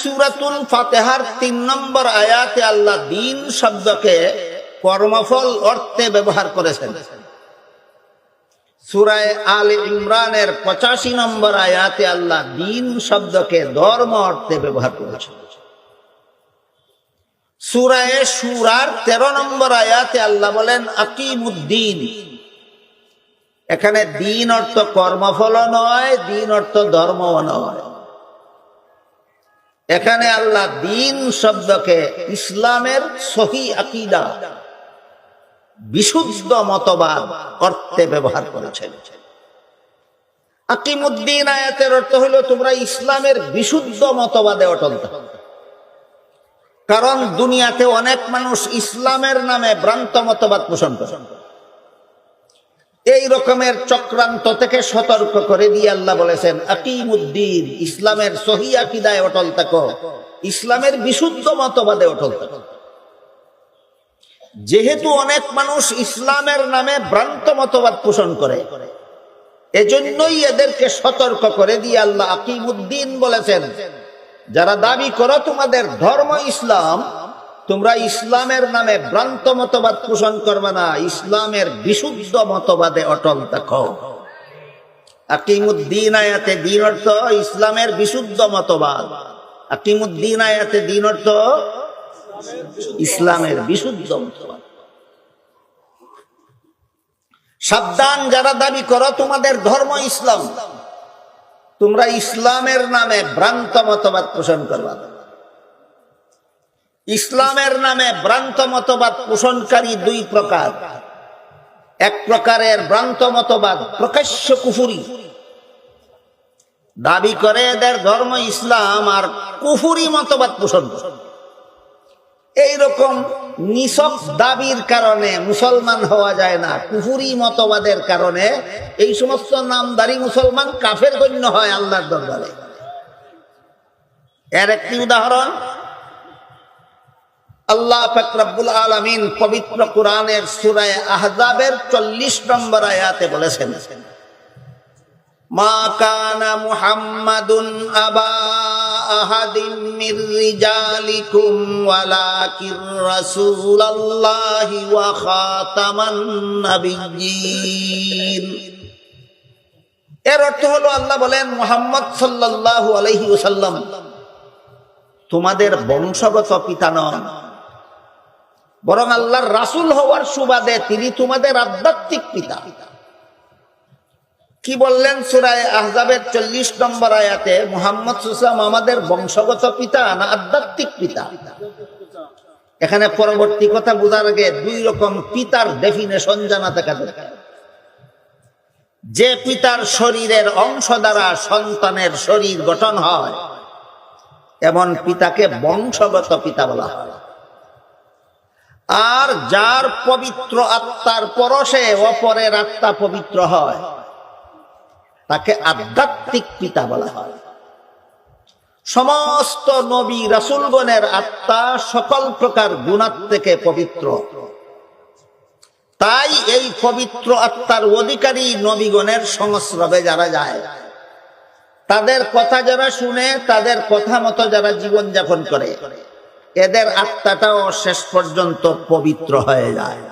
সূরাতুল ফাতিহার 3 নম্বর আয়াতে আল্লাহ দিন শব্দকে কর্মফল অর্থে ব্যবহার করেছেন। সূরা আলে ইমরানের 85 নম্বর আয়াতে আল্লাহ দিন শব্দকে ধর্ম অর্থে ব্যবহার করেছেন। সূরা শূরার 13 নম্বর আয়াতে আল্লাহ বলেন আকিমুদ্দিন। এখানে দিন অর্থ কর্মফল নয়, দিন অর্থ ধর্মও নয়। এখানে আল্লাহ দিন শব্দকে ইসলামের সহি আকীদা, বিশুদ্ধ মতবাদ অর্থে ব্যবহার করেছেন। আকিমুদ্দিন আয়াতের অর্থ হলো তোমরা ইসলামের বিশুদ্ধ মতবাদে অটল থাকো। কারণ দুনিয়াতে অনেক মানুষ ইসলামের নামে ভ্রান্ত মতবাদ পোষণ করে। এই রকমের চক্রান্ত থেকে সতর্ক করে দিয়ে আল্লাহ বলেছেন আকিমুদ্দিন, ইসলামের সহি আকীদায় অটল থাকো, ইসলামের বিশুদ্ধ মতবাদে অটল থাকো। যেহেতু অনেক মানুষ ইসলামের নামে ভ্রান্ত মতবাদ পোষণ করে, এজন্যই এদেরকে সতর্ক করে দিয়ে আল্লাহ আকিমুদ্দিন বলেছেন, যারা দাবি করো তোমাদের ধর্ম ইসলাম, তোমরা ইসলামের নামে ভ্রান্ত মতবাদ পোষণ করবে না, ইসলামের বিশুদ্ধ মতবাদে অটল থাকো। আকিমুদ্দিন আয়াতে দিন অর্থ ইসলামের বিশুদ্ধ মতবাদ। আকিমুদ্দিন আয়াতে দিন অর্থ ইসলামের বিশুদ্ধ মতবাদ। সাবধান যারা দাবি করো তোমাদের ধর্ম ইসলাম, তোমরা ইসলামের নামে ভ্রান্ত মতবাদ পোষণ করবে না। ইসলামের নামে ভ্রান্ত মতবাদ পোষণকারী দুই প্রকার। এক প্রকারের ভ্রান্ত মতবাদ প্রকাশ্য কুফরি, দাবি করে এদের ধর্ম ইসলাম আর কুফরি মতবাদ পোষণ করে। এইরকম নিছক দাবির কারণে মুসলমান হওয়া যায় না, কুফরি মতবাদের কারণে এই সমস্ত নামদারি মুসলমান কাফের গণ্য হয় আল্লাহর দরবারে। এর একটি উদাহরণ আল্লাহ পাক রব্বুল আলামিন পবিত্র কোরআনের সূরা আহজাবের 40 নম্বর আয়াতে বলেছেন, মা কানা মুহাম্মাদুন আবা আহাদিন মির রিজালিকুম ওয়ালাকির রাসূলুল্লাহি ওয়া খাতামান নাবিয়্যিন। এর অর্থ হলো আল্লাহ বলেন মুহাম্মদ সাল্লাল্লাহু আলাইহি ওয়াসাল্লাম তোমাদের বংশগত পিতা নন, বরং আল্লাহর রাসূল হওয়ার সুবাদে তিনি তোমাদের আধ্যাত্মিক পিতা। কি বললেন সূরা আহজাবের 40 নম্বর আয়াতে? মুহাম্মদ সাল্লাল্লাহু আলাইহি ওয়াসাল্লাম আমাদের বংশগত পিতা না আধ্যাত্মিক পিতা? এখানে পরবর্তী কথা বোঝার আগে দুই রকম পিতার ডেফিনেশন জানা থাকা দরকার। যে পিতার শরীরের অংশ দ্বারা সন্তানের শরীর গঠন হয়, এমন পিতাকে বংশগত পিতা বলা হয়। আর যার পবিত্র আত্মার পরশে অপরের আত্মা পবিত্র হয়, তাকে আধ্যাত্মিক পিতা বলা হয়। সমস্ত নবী রাসূলগণের আত্মা সকল প্রকার গুনাহ থেকে পবিত্র। তাই এই পবিত্র আত্মার অধিকারী নবীগণের সংস্রবে যারা যায়, তাদের কথা যারা শুনে, তাদের কথা মতো যারা জীবন যাপন করে, এদের আত্মাটাও শেষ পর্যন্ত পবিত্র হয়ে যায়।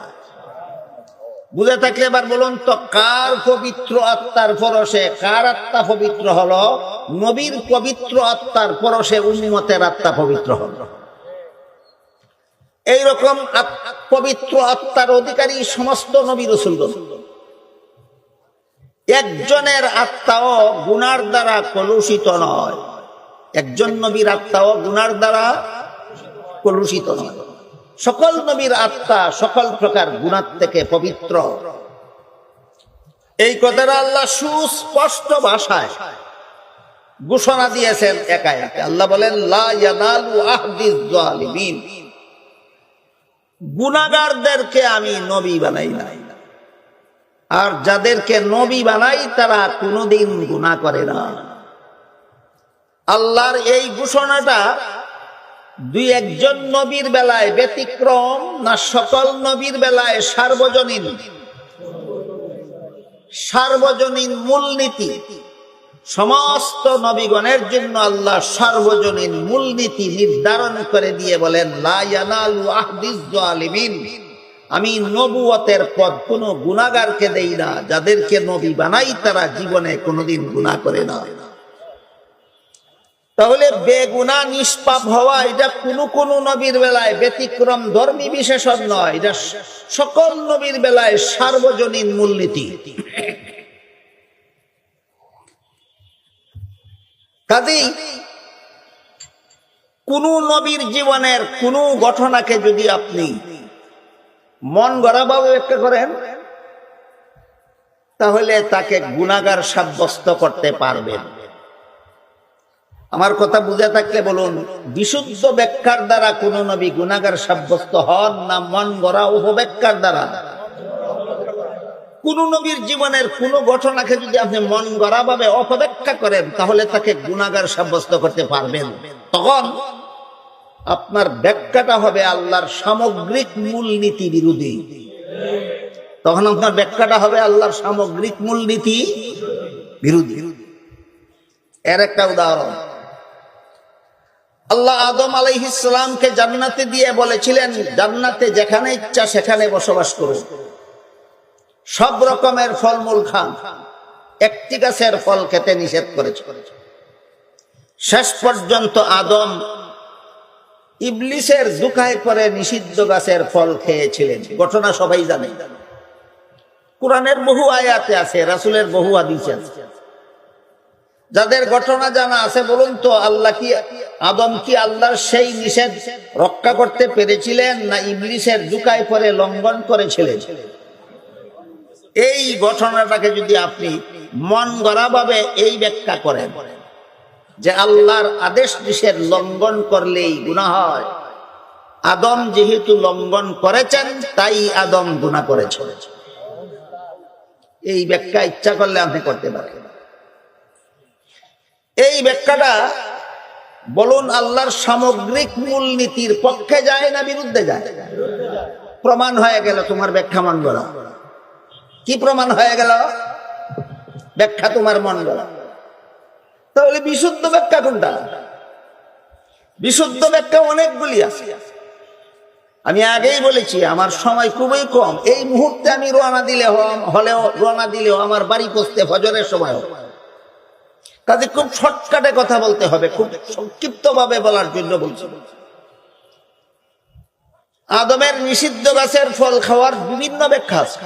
বুঝে থাকলে এবার বলুন তো, কার পবিত্র আত্মার পরশে কার আত্মা পবিত্র হলো? নবীর পবিত্র আত্মার পরশে উম্মতের আত্মা পবিত্র হলো। এইরকম পবিত্র আত্মার অধিকারী সমস্ত নবী রাসূলগণ। একজনের আত্মাও গুনার দ্বারা কলুষিত নয়, একজন নবীর আত্মাও গুনার দ্বারা কলুষিত নয়। সকল নবীর আত্মা সকল প্রকার গুনাহ থেকে পবিত্র। এই কথাটা আল্লাহ সুস্পষ্ট ভাষায় ঘোষণা দিয়েছেন এক আয়াতে। আল্লাহ বলেন লা ইয়ানালু আহদিজ জালিমিন, গুনাহগারদেরকে আমি নবী বানাই নাই, আর যাদেরকে নবী বানাই তারা কোনোদিন গুনাহ করে না। আল্লাহর এই ঘোষণাটা দুই একজন নবীর বেলায় ব্যতিক্রম না সকল নবীর বেলায় সার্বজনীন? সার্বজনীন মূলনীতি। সমস্ত নবীগণের জন্য আল্লাহ সার্বজনীন মূলনীতি নির্ধারণ করে দিয়ে বলেন, লা ইয়ানালু আহদিজ জালিমিন, আমি নবুয়তের পদ কোনো গুনাহগারকে দেই না, যাদেরকে নবী বানাই তারা জীবনে কোনোদিন গুনাহ করে না। তাহলে বেগুনাহ নিষ্পাপ হওয়া এটা কোন নবীর বেলায় ব্যতিক্রম ধর্মী বিশেষণ নয়, এটা সকল নবীর বেলায় সার্বজনীন মূলনীতি। কাজেই কোন নবীর জীবনের কোন ঘটনাকে যদি আপনি মন গড়াভাবে ব্যাখ্যা করেন, তাহলে তাকে গুনাহগার সাব্যস্ত করতে পারবেন। আমার কথা বুঝে থাকলে বলুন, বিশুদ্ধ ব্যাখ্যার দ্বারা কোন নবী গুনাহগার সাব্যস্ত হন না মন গড়া উপব্যাখ্যার দ্বারা? কোন নবীর জীবনের কোন ঘটনাকে যদি আপনি মন গড়া ভাবে অপব্যাখ্যা করেন, তাহলে তাকে গুনাহগার সাব্যস্ত করতে পারবেন। তখন আপনার ব্যাখ্যাটা হবে আল্লাহর সামগ্রিক মূলনীতি বিরোধী। তখন আপনার ব্যাখ্যাটা হবে আল্লাহর সামগ্রিক মূলনীতি বিরোধী। এর একটা উদাহরণ, আল্লাহ আদম আলাইহিস সালামকে জান্নাতে দিয়ে বলেছিলেন, জান্নাতে যেখানে ইচ্ছা সেখানে বসবাস করুন, সব রকমের ফলমূল খান, একটি গাছের ফল খেতে নিষেধ করেছে। শেষ পর্যন্ত আদম ইবলিসের ধোঁকায় পড়ে নিষিদ্ধ গাছের ফল খেয়েছিলেন। ঘটনা সবাই জানে, কোরআনের বহু আয়াতে আছে, রাসূলের বহু হাদিসে আছে। যাদের ঘটনা জানা আছে বলুন তো, আদম কি আল্লাহর সেই নিষেধ রক্ষা করতে পেরেছিলেন না ইবলিসের ধোঁকায় পড়ে লঙ্ঘন করেছিলেন? এই ঘটনাটাকে যদি আপনি মন গড়া ভাবে এই ব্যাখ্যা করেন যে আল্লাহর আদেশ নিষেধ লঙ্ঘন করলেই গুনাহ হয়, আদম যেহেতু লঙ্ঘন করেছেন তাই আদম গুনাহ করেছেন, এই ব্যাখ্যা ইচ্ছা করলে আপনি করতে পারেন। এই ব্যাখ্যাটা বলুন আল্লাহর সামগ্রিক মূলনীতির পক্ষে যায় না বিরুদ্ধে যায়? প্রমাণ হয়ে গেল তোমার ব্যাখ্যা মন গড়া। কি প্রমাণ হয়ে গেল? ব্যাখ্যা তোমার মন গড়া। তাহলে বিশুদ্ধ ব্যাখ্যা কোনটা? বিশুদ্ধ ব্যাখ্যা অনেকগুলি আছে। আমি আগেই বলেছি আমার সময় খুবই কম। এই মুহূর্তে আমি রওনা দিলেও আমার বাড়ি পৌঁছতে ফজরের সময় হবে। কাজে খুব শর্টকাটে কথা বলতে হবে, খুব সংক্ষিপ্ত ভাবে বলার জন্য বলছি। আদমের নিষিদ্ধ গাছের ফল খাওয়ার বিভিন্ন ব্যাখ্যা আছে,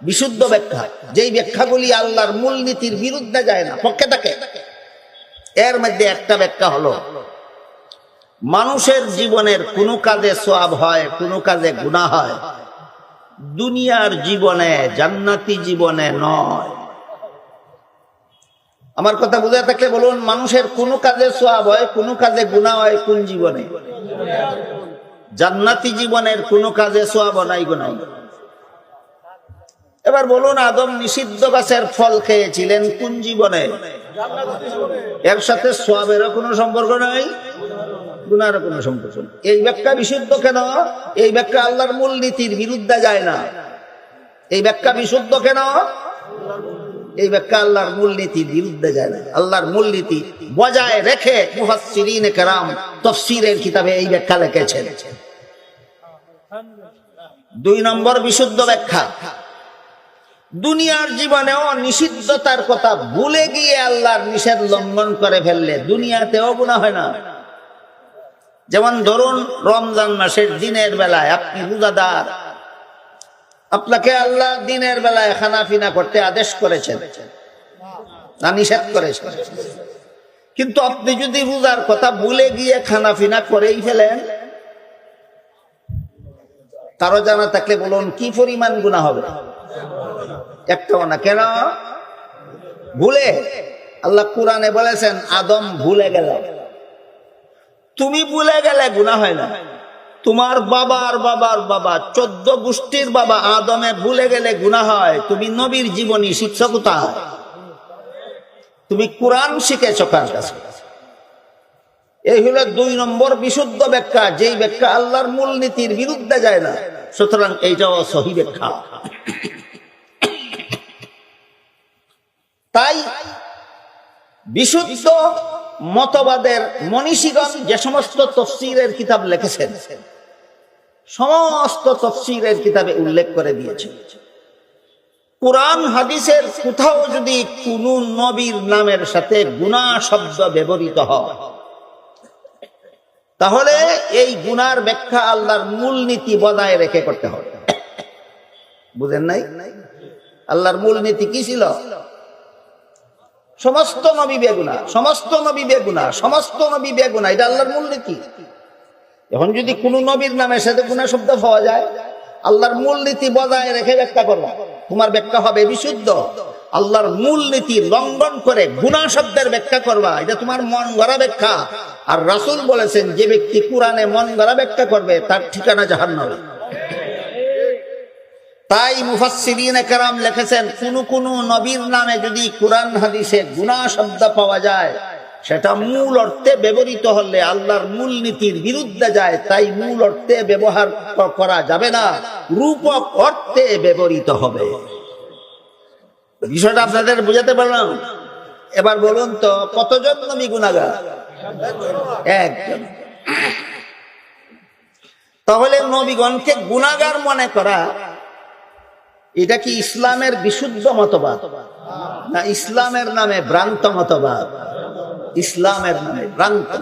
বিশুদ্ধ ব্যাখ্যা, যেই ব্যাখ্যাগুলি আল্লাহর মূলনীতির বিরুদ্ধে যায় না, পক্ষে থাকে। এর মধ্যে একটা ব্যাখ্যা হলো, মানুষের জীবনের কোনো কাজে সওয়াব হয়, কোনো কাজে গুনাহ হয়, দুনিয়ার জীবনে, জান্নাতি জীবনে নয়। আমার কথা বুঝে থাকলে বলুন, মানুষের কোনো কাজে সওয়াব হয়, কোনো কাজে গুনাহ হয় কোন জীবনে? জান্নাতি জীবনের কোনো কাজে সওয়াব নাই, গুনাহ। এবার বলুন, আদম নিষিদ্ধ গাছের ফল খেয়েছিলেন কোন জীবনে? এর সাথে সওয়াবেরও কোনো সম্পর্ক নাই, গুনাহেরও কোনো সম্পর্ক নেই। এই ব্যাখ্যা বিশুদ্ধ কেন? এই ব্যাখ্যা আল্লাহর মূলনীতির বিরুদ্ধে যায় না। এই ব্যাখ্যা বিশুদ্ধ কেন? এই ব্যাখ্যা আল্লাহর মূলনীতির বিরুদ্ধে যায় না। আল্লাহর মূলনীতি বজায় রেখে মুফাসসিরিনে কেরাম তাফসীরের কিতাবে এই ব্যাখ্যা লিখেছেন। 2 নম্বর বিশুদ্ধ ব্যাখ্যা, দুনিয়ার জীবনেও নিষিদ্ধতার কথা ভুলে গিয়ে আল্লাহর নিষেধ লঙ্ঘন করে ফেললে দুনিয়াতেও গুনাহ হয় না। যেমন ধরুন, রমজান মাসের দিনের বেলায় আপনি রোজাদার, আপনাকে আল্লাহ দিনের বেলায় খানাফিনা করতে আদেশ করেছেন না নিষেধ করেছেন, কিন্তু আপনি যদি রোজার কথা ভুলে গিয়ে খানাফিনা করেই ফেলেন, কারো জানা থাকলে বলুন কি পরিমাণ গুনাহ হবে? একটাও না। কেন? ভুলে। আল্লাহ কোরআনে বলেছেন আদম ভুলে গেল। তুমি ভুলে গেলে গুনাহ হয় না, তোমার বাবার বাবার বাবা 14 গোষ্ঠীর বাবা আদমে ভুলে গেলে গুনাহ হয়। তুমি নবীর জীবনী শিখছো কোথায়? তুমি কোরআন শিখেছো কার কাছে? এই হলো 2 নম্বর বিশুদ্ধ ব্যাখ্যা, যেই ব্যাখ্যা আল্লাহর মূলনীতির বিরুদ্ধে যায় না। সুতরাং এইটাও সহি ব্যাখ্যা। তাই বিশুদ্ধ মতবাদের মনীষীগণ যে সমস্ত তফসিরের কিতাব লিখেছেন, সমস্ত তফসিরের কিতাবে উল্লেখ করে দিয়েছেন, কুরআন হাদিসের কোথাও যদি কোন নবীর নামের সাথে গুনাহ শব্দ ব্যবহৃত হয়, তাহলে এই গুনার ব্যাখ্যা আল্লাহর মূলনীতি বজায় রেখে করতে হবে। বুঝেন নাই? আল্লাহর মূলনীতি কি ছিল? সমস্ত নবী বেগুনাহ, সমস্ত নবী বেগুনাহ, সমস্ত নবী বেগুনাহ, এটা আল্লাহর মূলনীতি। এখন যদি কোন নবীর নামের সাথে গুনাহ শব্দ পাওয়া যায়, আল্লাহর মূলনীতি বজায় রেখে ব্যাখ্যা করবা, তোমার ব্যাখ্যা হবে বিশুদ্ধ। আল্লাহর মূলনীতি লঙ্ঘন করে গুনাহ শব্দের ব্যাখ্যা করবা, এটা তোমার মন গড়া ব্যাখ্যা। আর রাসূল বলেছেন, যে ব্যক্তি কোরআনে মন গড়া ব্যাখ্যা করবে তার ঠিকানা জাহান্নামে। তাই মুফাসসিরিনে কেরাম লিখেছেন, কোন নবীর নামে যদি কোরআন হাদিসে গুনাহ শব্দ পাওয়া যায়, সেটা মূল অর্থে ব্যবহৃত হলে আল্লাহর মূলনীতির বিরুদ্ধে যায়, তাই মূল অর্থে ব্যবহার করা যাবে না, রূপক অর্থে ব্যবহৃত হবে। বিষয়টা আপনাদের বুঝাতে পারলাম? এবার বলুন তো, কতজন নবী গুনাহগার? একজন। তাহলে নবীগণকে গুনাহগার মনে করা, এটা কি ইসলামের বিশুদ্ধ মতবাদ, না ইসলামের নামে ভ্রান্ত মতবাদ? ইসলামের নামে ভ্রান্ত।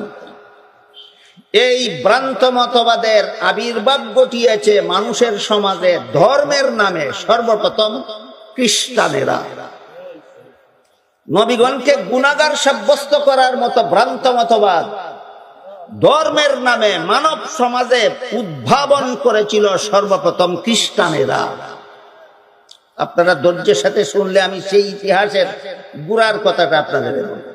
এই ভ্রান্ত মতবাদের আবির্ভাব ঘটিয়েছে মানুষের সমাজে ধর্মের নামে সর্বপ্রথম খ্রিস্টানেরা। নবীগণকে গুনাহগার সাব্যস্ত করার মতো ভ্রান্ত মতবাদ ধর্মের নামে মানব সমাজে উদ্ভাবন করেছিল সর্বপ্রথম খ্রিস্টানেরা। আপনারা ধৈর্যের সাথে শুনলে আমি সেই ইতিহাসের গুড়ার কথাটা আপনাদের বলব।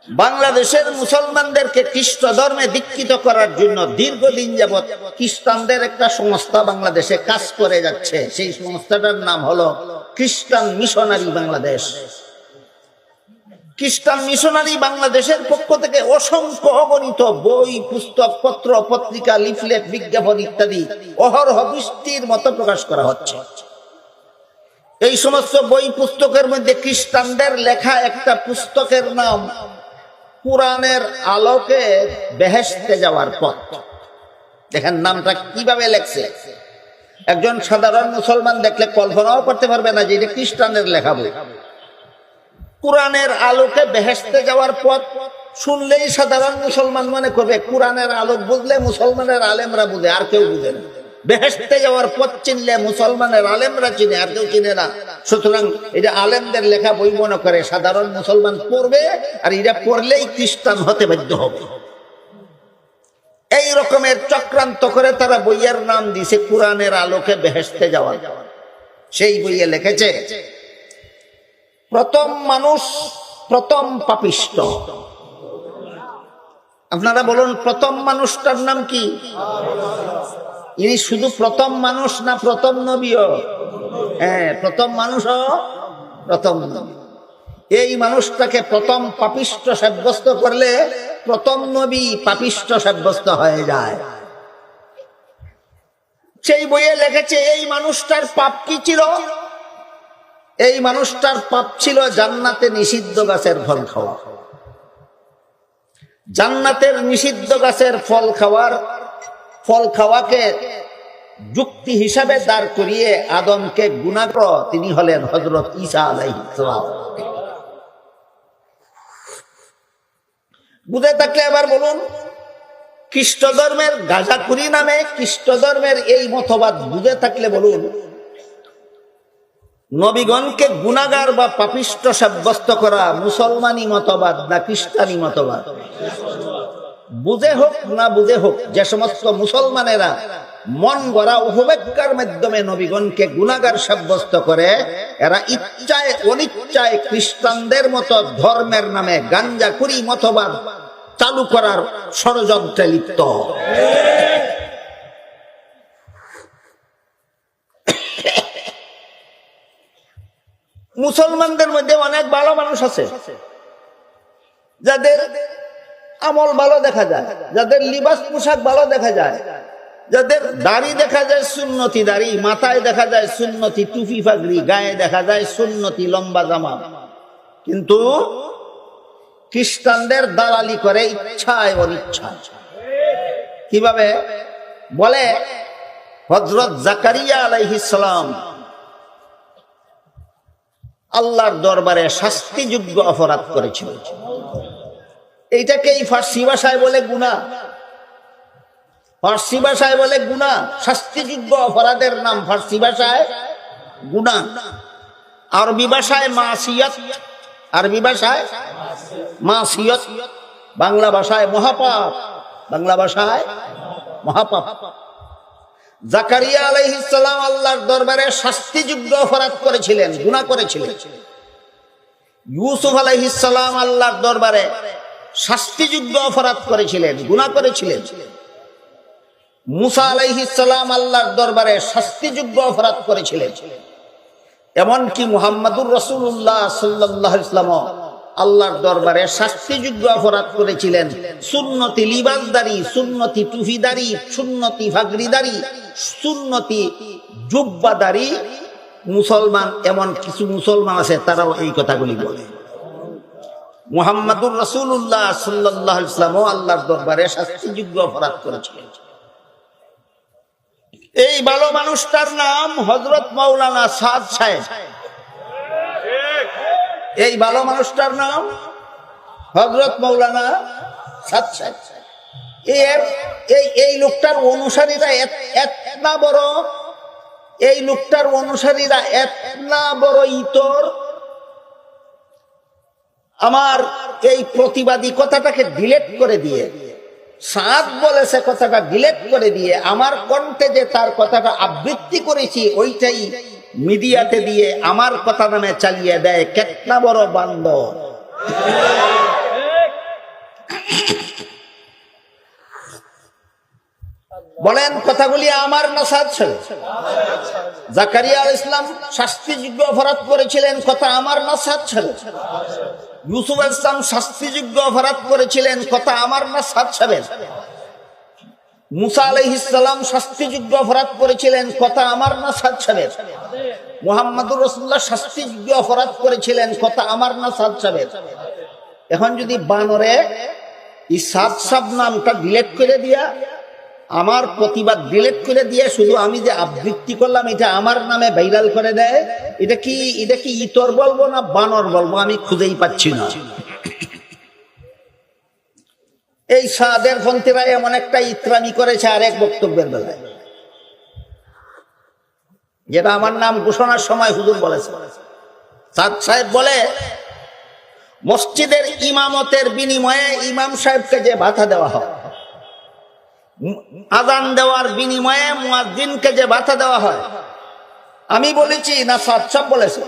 বাংলাদেশের মুসলমানদেরকে খ্রিস্ট ধর্মে দীক্ষিত করার জন্য দীর্ঘদিন যাবৎ খ্রিস্টানদের একটা সংস্থা বাংলাদেশে কাজ করে যাচ্ছে। সেই সংস্থাটার নাম হলো খ্রিস্টান মিশনারি বাংলাদেশ। খ্রিস্টান মিশনারি বাংলাদেশের পক্ষ থেকে অসংখ্য অগণিত বই, পুস্তক, পত্র, পত্রিকা, লিফলেট, বিজ্ঞাপন ইত্যাদি অহরহ বৃষ্টির মতো প্রকাশ করা হচ্ছে। এই সমস্ত বই পুস্তকের মধ্যে খ্রিস্টানদের লেখা একটা পুস্তকের নাম কুরআনের আলোকে বেহেশতে যাওয়ার পথ। দেখেন নামটা কিভাবে লেখছে। একজন সাধারণ মুসলমান দেখলে কল্পনাও করতে পারবে না যে এটা খ্রিস্টানের লেখা বই। কুরআনের আলোকে বেহেশতে যাওয়ার পথ শুনলেই সাধারণ মুসলমান মনে করবে কুরআনের আলোক বুঝলে মুসলমানের আলেমরা বুঝে, আর কেউ বুঝে না। বেহেশতে যাওয়ার পথ চিনলে মুসলমানের আলেমরা চিনে, আর কেউ চিনে না। সুতরাং এটা আলেমদের লেখা বই মনে করে সাধারণ মুসলমান পড়বে, আর এটা পড়লেই খ্রিস্টান হতে বাধ্য হবে। এই রকমের চক্রান্ত করে তারা বইয়ের নাম দিয়েছে কুরআনের আলোকে বেহেশতে যাওয়া। সেই বইয়ে লিখেছে, প্রথম মানুষ প্রথম পাপিষ্ট। আপনারা বলুন, প্রথম মানুষটার নাম কি? ইনি শুধু প্রথম মানুষ না প্রথম নবীও? হ্যাঁ, প্রথম মানুষও প্রথম নবী। এই মানুষটাকে প্রথম পাপিষ্ট সাব্যস্ত করলে প্রথম নবী পাপিষ্ট সাব্যস্ত হয়ে যায়। সেই বইয়ে লিখেছে এই মানুষটার পাপ কি ছিল? এই মানুষটার পাপ ছিল জান্নাতে নিষিদ্ধ গাছের ফল খাওয়া। জান্নাতের নিষিদ্ধ গাছের ফল খাওয়াকে যুক্তি হিসাবে দাঁড় করিয়ে আদমকে গুনাহগার তিনি হলেন হযরত ঈসা আলাইহিস সালাম। বুঝে থাকলে এবার বলুন, খ্রিস্ট ধর্মের গাঁজাখুরি নামে খ্রিস্ট ধর্মের এই মতবাদ বুঝে থাকলে বলুন, নবীগণকে গুনাহগার বা পাপিষ্ট সাব্যস্ত করা মুসলমানি মতবাদ না খ্রিস্টানি মতবাদ? বুঝে হোক না বুঝে হোক, যে সমস্ত মুসলমানেরা মন গড়া উপব্যাখ্যার মাধ্যমে নবীগণকে গুনাহগার সাব্যস্ত করে, এরা ইচ্ছায় অনিচ্ছায় খ্রিস্টানদের মতো ধর্মের নামে গাঞ্জাখুরি মতবাদ চালু করার ষড়যন্ত্রে লিপ্ত। মুসলমানদের মধ্যে অনেক ভালো মানুষ আছে, যাদের আমল ভালো দেখা যায়, যাদের লিবাস পোশাক ভালো দেখা যায়, যাদের দাড়ি দেখা যায় সুন্নতি দাড়ি, মাথায় দেখা যায় সুন্নতি টুপি পাগড়ি, গায়ে দেখা যায় সুন্নতি লম্বা জামা। কিন্তু খ্রিস্টানদের দালালি করে ইচ্ছায় অনিচ্ছায়। কিভাবে? বলে হযরত জাকারিয়া আলাইহিস সালাম আল্লাহর দরবারে শাস্তিযোগ্য অপরাধ করেছিল। এইটাকে এই ফার্সি ভাষায় বলে গুনাহ। ফার্সি ভাষায় বলে গুনাহ। শাস্তিযোগ্য অপরাধের নাম ফার্সি ভাষায় গুনাহ, আরবি ভাষায় মাসিয়াত, আরবি ভাষায় মাসিয়াত, বাংলা ভাষায় মহাপাপ, বাংলা ভাষায় মহাপাপ। জাকারিয়া আলাইহিস সালাম আল্লাহর দরবারে শাস্তিযোগ্য অপরাধ করেছিলেন, গুনাহ করেছিলেন। ইউসুফ আলাইহিস সালাম আল্লাহর দরবারে শাস্তিযোগ্য অপরাধ করেছিলেন, গুনাহ করেছিলেন। মুসা আলাইহিস সালাম আল্লাহর দরবারে শাস্তিযোগ্য অপরাধ করেছিলেন। এমনকি মুহাম্মদুর রাসূলুল্লাহ সাল্লাল্লাহু আলাইহি ওয়াসাল্লাম আল্লাহর দরবারে শাস্তিযোগ্য অপরাধ করেছিলেন। সুন্নতি লিবাসদারি, সুন্নতি টুপিদারি, সুন্নতি ফাগরিদারি, সুন্নতি জুব্বাদারি মুসলমান, এমন কিছু মুসলমান আছে তারাও এই কথাগুলি বলে। মুহাম্মদুর রাসূলুল্লাহ সাল্লাল্লাহু আলাইহি ওয়াসাল্লাম আল্লাহর দরবারে শাস্তিযোগ্য অপরাধ করেছিলেন। এই ভালো মানুষটার নাম হযরত মাওলানা সাদ সাহেব। এই ভালো মানুষটার নাম হযরত মাওলানা সাদ সাহেব। এই লোকটার অনুসারীরা এতনা বড়, এই লোকটার অনুসারীরা এতনা বড় ইতর, আমার এই প্রতিবাদী কথাটাকে ডিলিট করে দিয়ে, সাদ বলেছে কথাটা ডিলিট করে দিয়ে, আমার কণ্ঠে যে তার কথাটা আবৃত্তি করেছি ওইটাই মিডিয়াতে দিয়ে আমার কথা নামে চালিয়ে দেয়। কেতনা বড় বান্দর! বলেন কথাগুলি আমার না সাদ ছিল? জাকারিয়া আলাইহিস সালাম শাস্তিযোগ্য অপরাধ করেছিলেন, কথা আমার না সাদ ছিল? ইউসুফ আলাইহিস সালাম শাস্তিযোগ্য অপরাধ করেছিলেন, কথা আমার না সাদ ছিল? মুসা আলাইহিস সালাম শাস্তিযোগ্য অপরাধ করেছিলেন, কথা আমার না সাদ ছিল? মুহাম্মদুর রাসূলুল্লাহ শাস্তিযোগ্য অপরাধ করেছিলেন, কথা আমার না সাদ ছিল? এখন যদি বানরে এই সাদ সাব নামটা ডিলিট করে দিয়া, আমার প্রতিবাদ ডিলিট করে দিয়ে শুধু আমি যে আবৃত্তি করলাম এটা আমার নামে ভাইরাল করে দেয়, এটা কি ইতর বলবো না বানর বলবো আমি খুঁজেই পাচ্ছি না। এই সাদের পন্থীরা এমন একটা ইতরামি করেছে আরেক বক্তব্যের বেলায়, যেটা আমার নাম ঘোষণার সময় হুজুর বলেছে। সাদ সাহেব বলে মসজিদের ইমামতের বিনিময়ে ইমাম সাহেবকে যে ভাতা দেওয়া হয়, আযান দেওয়ার বিনিময়ে মুয়াজ্জিনকে যে ভাতা দেওয়া হয়, আমি বলেছি না সাদ সাহেব বলেছে?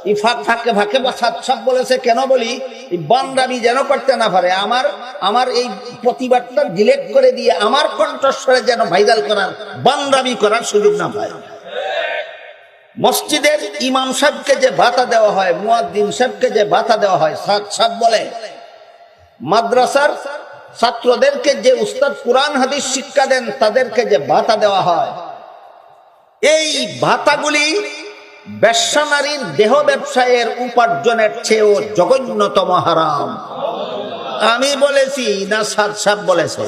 এই ফাঁকে ফাঁকে সাদ সাহেব বলেছে। কেন বলি? এই বান্দামি যেন করতে না পারে, আমার এই প্রতিবাদটা ডিলিট করে দিয়ে আমার কণ্ঠস্বরে যেন ভাইরাল করার, বান্দামি করার সুযোগ না পায়। মসজিদের ইমাম সাহেবকে যে ভাতা দেওয়া হয়, মুয়াজ্জিন সাহেবকে যে ভাতা দেওয়া হয়, সাদ সাহেব বলে মাদ্রাসার ছাত্রদেরকে যে উস্তাদ কুরআন হাদিস শিক্ষা দেন তাদেরকে যে ভাতা দেওয়া হয়, এই ভাতাগুলি বেশ্যা নারীর দেহ ব্যবসায়ের উপার্জনের চেয়েও জঘন্যতম হারাম। আমি বলেছি না সাদ সাহেব বলেছে?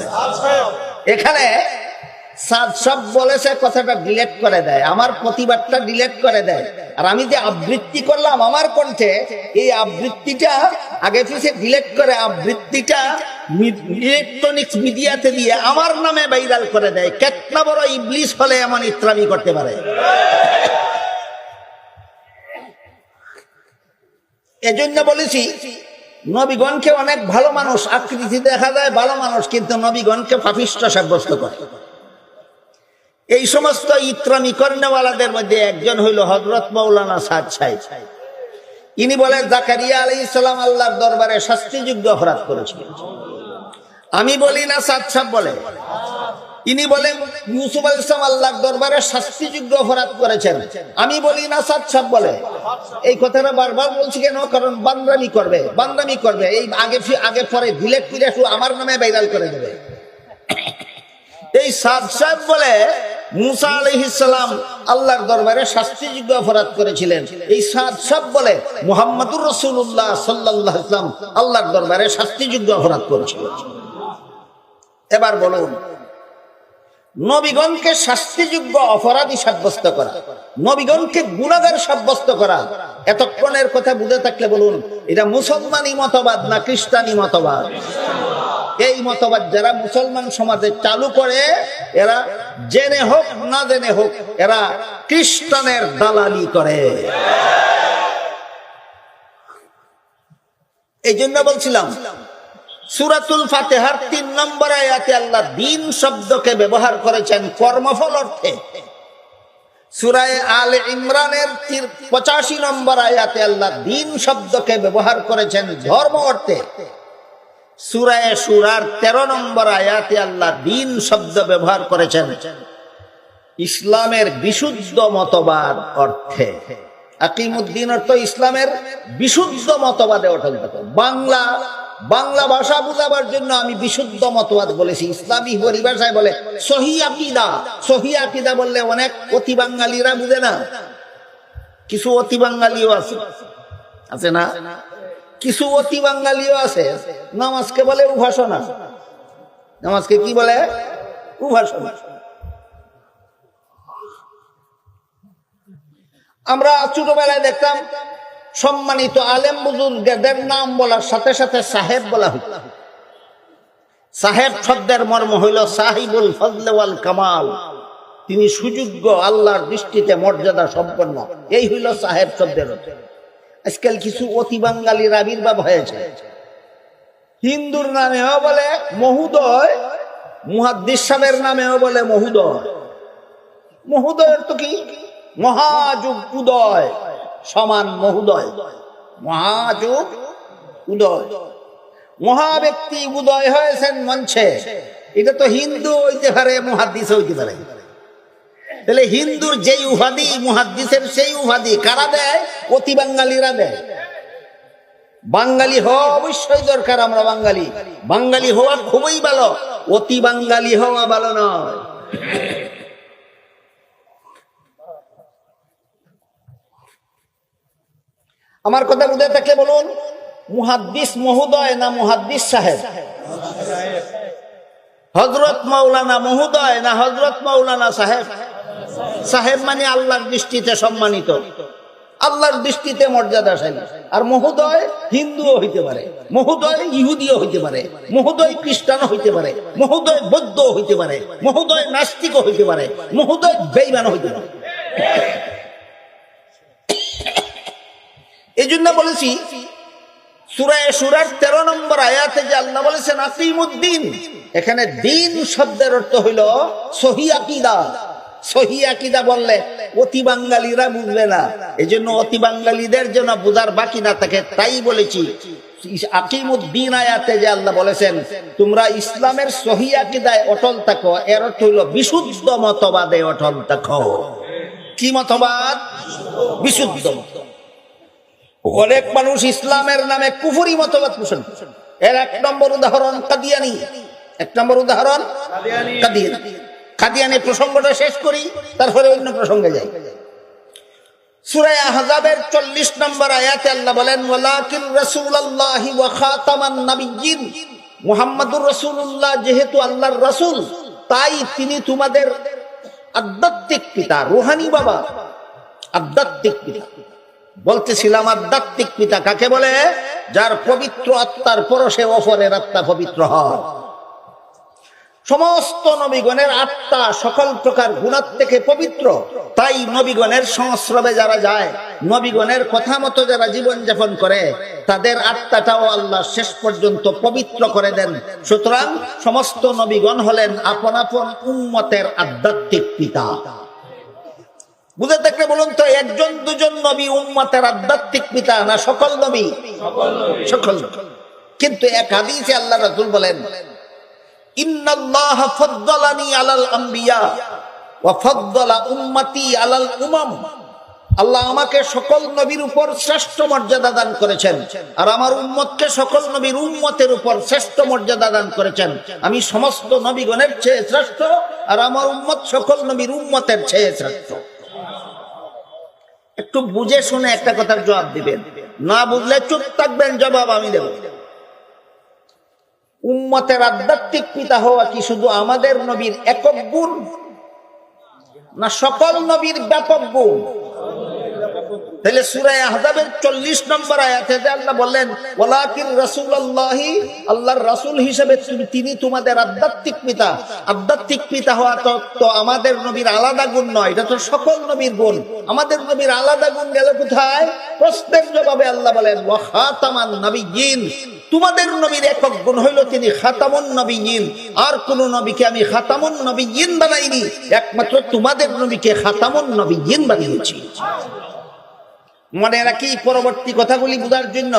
এখানে সাদ সাহেব বলেছে, কথাটা ডিলিট করে দেয়, আমার প্রতিবাদটা ডিলিট করে দেয়। আর আমি যে আবৃত্তি করলাম আমার কণ্ঠে, এই আবৃত্তিটা আগে পিছে ডিলিট করে আবৃত্তিটা ইলেকট্রনিক্স মিডিয়াতে দিয়ে আমার নামে ভাইরাল করে দেয়। কেতনা বড় ইবলিস হলে এমন ইতরামি করতে পারে? এজন্য বলেছি নবীগণকে অনেক ভালো মানুষ আকৃতি দেখা যায় ভালো মানুষ, কিন্তু নবীগণকে পাপিষ্ঠ সাব্যস্ত করে। এই সমস্ত ইতরামি কর্নেওয়ালাদের মধ্যে একজন হইল হযরত মাওলানা সাদ সাহেব। ইনি বলে জাকারিয়া আলাইহিস সালাম আল্লাহর দরবারে শাস্তিযোগ্য অপরাধ করেছিলেন। আমি বলি না সাদ সাহেব বলে? ইনি বলেন ইউসুফ আলাইহিস সালাম আল্লাহর দরবারে শাস্তিযোগ্য অপরাধ করেছেন। আমি বলি না সাদ সাহেব বলে? এই কথাটা বারবার বলছি কেন? কারণ বান্দামি করবে, এই আগে পরে ডিলিট করে শুধু আমার নামে ভাইরাল করে দেবে। এই সাদ সাহেব বলে মুসা আলাইহিস সালাম আল্লাহর দরবারে শাস্তিযোগ্য অপরাধ করেছিলেন, এই সব বলে মুহাম্মদুর রাসূলুল্লাহ সাল্লাল্লাহু আলাইহি ওয়াসাল্লাম আল্লাহর দরবারে শাস্তিযোগ্য অপরাধ করেছিলেন। এবার বলুন, নবীগণকে শাস্তিযোগ্য অপরাধী সাব্যস্ত করা, নবীগণকে গুনাহগার সাব্যস্ত করা, এতক্ষণের কথা বুঝে থাকলে বলুন এটা মুসলমানি মতবাদ না খ্রিস্টানি মতবাদ? এই মতবাদ যারা মুসলমান সমাজে চালু করে এরা জেনে হোক না জেনে হোক এরা খ্রিস্টানের দালালি করে। এই জন্য বলছিলাম সূরাতুল ফাতিহার ৩ নম্বর আয়াতে আল্লাহ দ্বীন শব্দকে ব্যবহার করেছেন কর্মফল অর্থে। সূরা আলে ইমরানের 85 নম্বর আয়াতে আল্লাহ দ্বীন শব্দকে ব্যবহার করেছেন ধর্ম অর্থে। সূরা শুরার 13 নম্বর আয়াতে আল্লাহ দ্বীন শব্দ ব্যবহার করেছেন ইসলামের বিশুদ্ধ মতবাদ অর্থে। আকিমুদ্দিন অর্থ ইসলামের বিশুদ্ধ মতবাদে অটল থাকা। বাংলা ভাষা বোঝাবার জন্য আমি বিশুদ্ধ মতবাদ বলেছি, ইসলামী পরিভাষায় বলে সহিহ আকীদা। সহিহ আকীদা বললে অনেক অতি বাঙালিরা বুঝে না, কিছু অতি বাঙালিও আছে না, কিছু অতি বাঙালিও আছে নামাজকে বলে উপাসনা। নামাজকে কি বলে? উপাসনা। আমরা ছোটবেলায় দেখতাম সম্মানিত আলেম বুজুর্গদের নাম বলার সাথে সাথে সাহেব বলা হইত। সাহেব শব্দের মর্ম হইল সাহিবুল ফজল ওয়াল কামাল, তিনি সুযোগ্য, আল্লাহর দৃষ্টিতে মর্যাদা সম্পন্ন, এই হইল সাহেব শব্দের অর্থ। আজকাল কিছু অতি বাঙালির আবির্ভাব হয়েছে, হিন্দুর নামেও বলে মহোদয়, মুহাদ্দিস সাহেবের নামেও বলে মহোদয়। মহোদয়ের তো কি মহাযুগ উদয় সমান মহোদয়, মহাযুগ উদয়, মহাব্যক্তি উদয় হয়েছেন মঞ্চে, এটা তো হিন্দু হইতে পারে মুহাদ্দিস হইতে পারে। তাহলে হিন্দুর যেই উপাধি মুহাদ্দিসের সেই উপাধি কারা দেয়? অতি বাঙালিরা দেয়। বাঙালি হওয়া অবশ্যই দরকার, আমরা বাঙালি হওয়া খুবই ভালো, অতি বাঙালি হওয়া ভালো নয়। আমার কথা বুঝে থাকলে বলুন, মুহাদ্দিস মহোদয় না মুহাদ্দিস সাহেব? হযরত মাওলানা মহোদয় না হযরত মাওলানা সাহেব? সাহেব মানে আল্লাহর দৃষ্টিতে সম্মানিত, আল্লাহর দৃষ্টিতে মর্যাদাশালী। আর মহোদয় হিন্দুও হইতে পারে, মহোদয় ইহুদিও হইতে পারে, মহোদয় খ্রিস্টানও হইতে পারে, মহোদয় বৌদ্ধও হইতে পারে, মহোদয় নাস্তিকও হইতে পারে, মহোদয় বেঈমানও হইতে পারে। এই জন্য বলেছি সূরা শুরার 13 নম্বর আয়াতে যে আল্লাহ বলেছেন আকিমুদ্দিন, এখানে দিন শব্দের অর্থ হইল সহিহ আকীদা। সহিহ আকীদা বললে অতি বাঙালিরা বুঝবে না, এই জন্য অতি বাঙালিদের জন্য বোঝার বাকি না থাকে, তাই বলেছি আকিমুদ্দিন আয়াতে যে আল্লাহ বলেছেন তোমরা ইসলামের সহিহ আকীদায় অটল থাকো, এর অর্থ হইল বিশুদ্ধ মতবাদে অটল থাকো। কি মতবাদ? বিশুদ্ধ মতবাদ। অনেক মানুষ ইসলামের নামে কুফরি মতবাদ পোষণ, এর 1 নম্বর উদাহরণ কাদিয়ানি। 1 নম্বর উদাহরণ কাদিয়ানি। প্রসঙ্গটা শেষ করি, তারপরে অন্য প্রসঙ্গে যাই। সূরা আহজাবের 40 নম্বর আয়াতে আল্লাহ বলেন ওয়ালাকিন রাসূলুল্লাহি ওয়া খাতামান নাবিয়্যিন, মুহাম্মদুর রাসূলুল্লাহ যেহেতু আল্লাহর রাসূল তাই তিনি তোমাদের আধ্যাত্মিক পিতা, রূহানি বাবা, আধ্যাত্মিক পিতা। বলতেছিলাম আধ্যাত্মিক পিতা কাকে বলে? যার পবিত্র আত্মার পরশে অপরের আত্মা পবিত্র হয়। সমস্ত নবীগণের আত্মা সকল প্রকার গুনাহ থেকে পবিত্র, তাই নবীগণের সংস্রবে যারা যায়, নবীগণের কথা মতো যারা জীবন যাপন করে, তাদের আত্মাটাও আল্লাহ শেষ পর্যন্ত পবিত্র করে দেন। সুতরাং সমস্ত নবীগণ হলেন আপন আপন উম্মতের আধ্যাত্মিক পিতা। বুঝে থাকলে বলুন তো, 1-2 নবী উম্মতের আধ্যাত্মিক পিতা না সকল নবী? সকল। কিন্তু এক হাদিসে আল্লাহ রাসূল বলেন ইন্নাল্লাহা ফাদ্দালানি আলাল আম্বিয়া ওয়া ফাদ্দালা উম্মতি আলাল উমাম। আল্লাহ আমাকে সকল নবীর উপর শ্রেষ্ঠ মর্যাদা দান করেছেন, আর আমার উম্মতকে সকল নবীর উম্মতের উপর শ্রেষ্ঠ মর্যাদা দান করেছেন। আমি সমস্ত নবীগণের চেয়ে শ্রেষ্ঠ, আর আমার উম্মত সকল নবীর উম্মতের চেয়ে শ্রেষ্ঠ। একটু বুঝে শুনে একটা কথার জবাব দিবেন, না বুঝলে চুপ থাকবেন, জবাব আমি দেব। উম্মতের আধ্যাত্মিক পিতা হওয়া কি শুধু আমাদের নবীর একক গুণ, না সকল নবীর ব্যাপক গুণ? তাহলে সূরা আহজাবের 40 নম্বর আয়াতে আল্লাহ বললেন, ওয়ালাকিন রাসূলুল্লাহি, আল্লাহর রাসূল হিসেবে তিনি তোমাদের আধ্যাত্মিক পিতা। আধ্যাত্মিক পিতা হওয়া তো আমাদের নবীর আলাদা গুণ নয়, এটা তো সকল নবীর গুণ। আমাদের নবীর আলাদা গুণ গেল কোথায়? প্রশ্নের জবাবে আল্লাহ বলেন, ওয়া খাতামান নবিয়্যিন, তোমাদের নবীর একক গুণ হইল তিনি খাতামুন নবিয়্যিন। আর কোন নবীকে আমি খাতামুন নবিয়্যিন বানাইনি, একমাত্র তোমাদের নবীকে খাতামুন নবিয়্যিন বানিয়েছি। মনে রাখি, পরবর্তী কথাগুলি বোঝার জন্য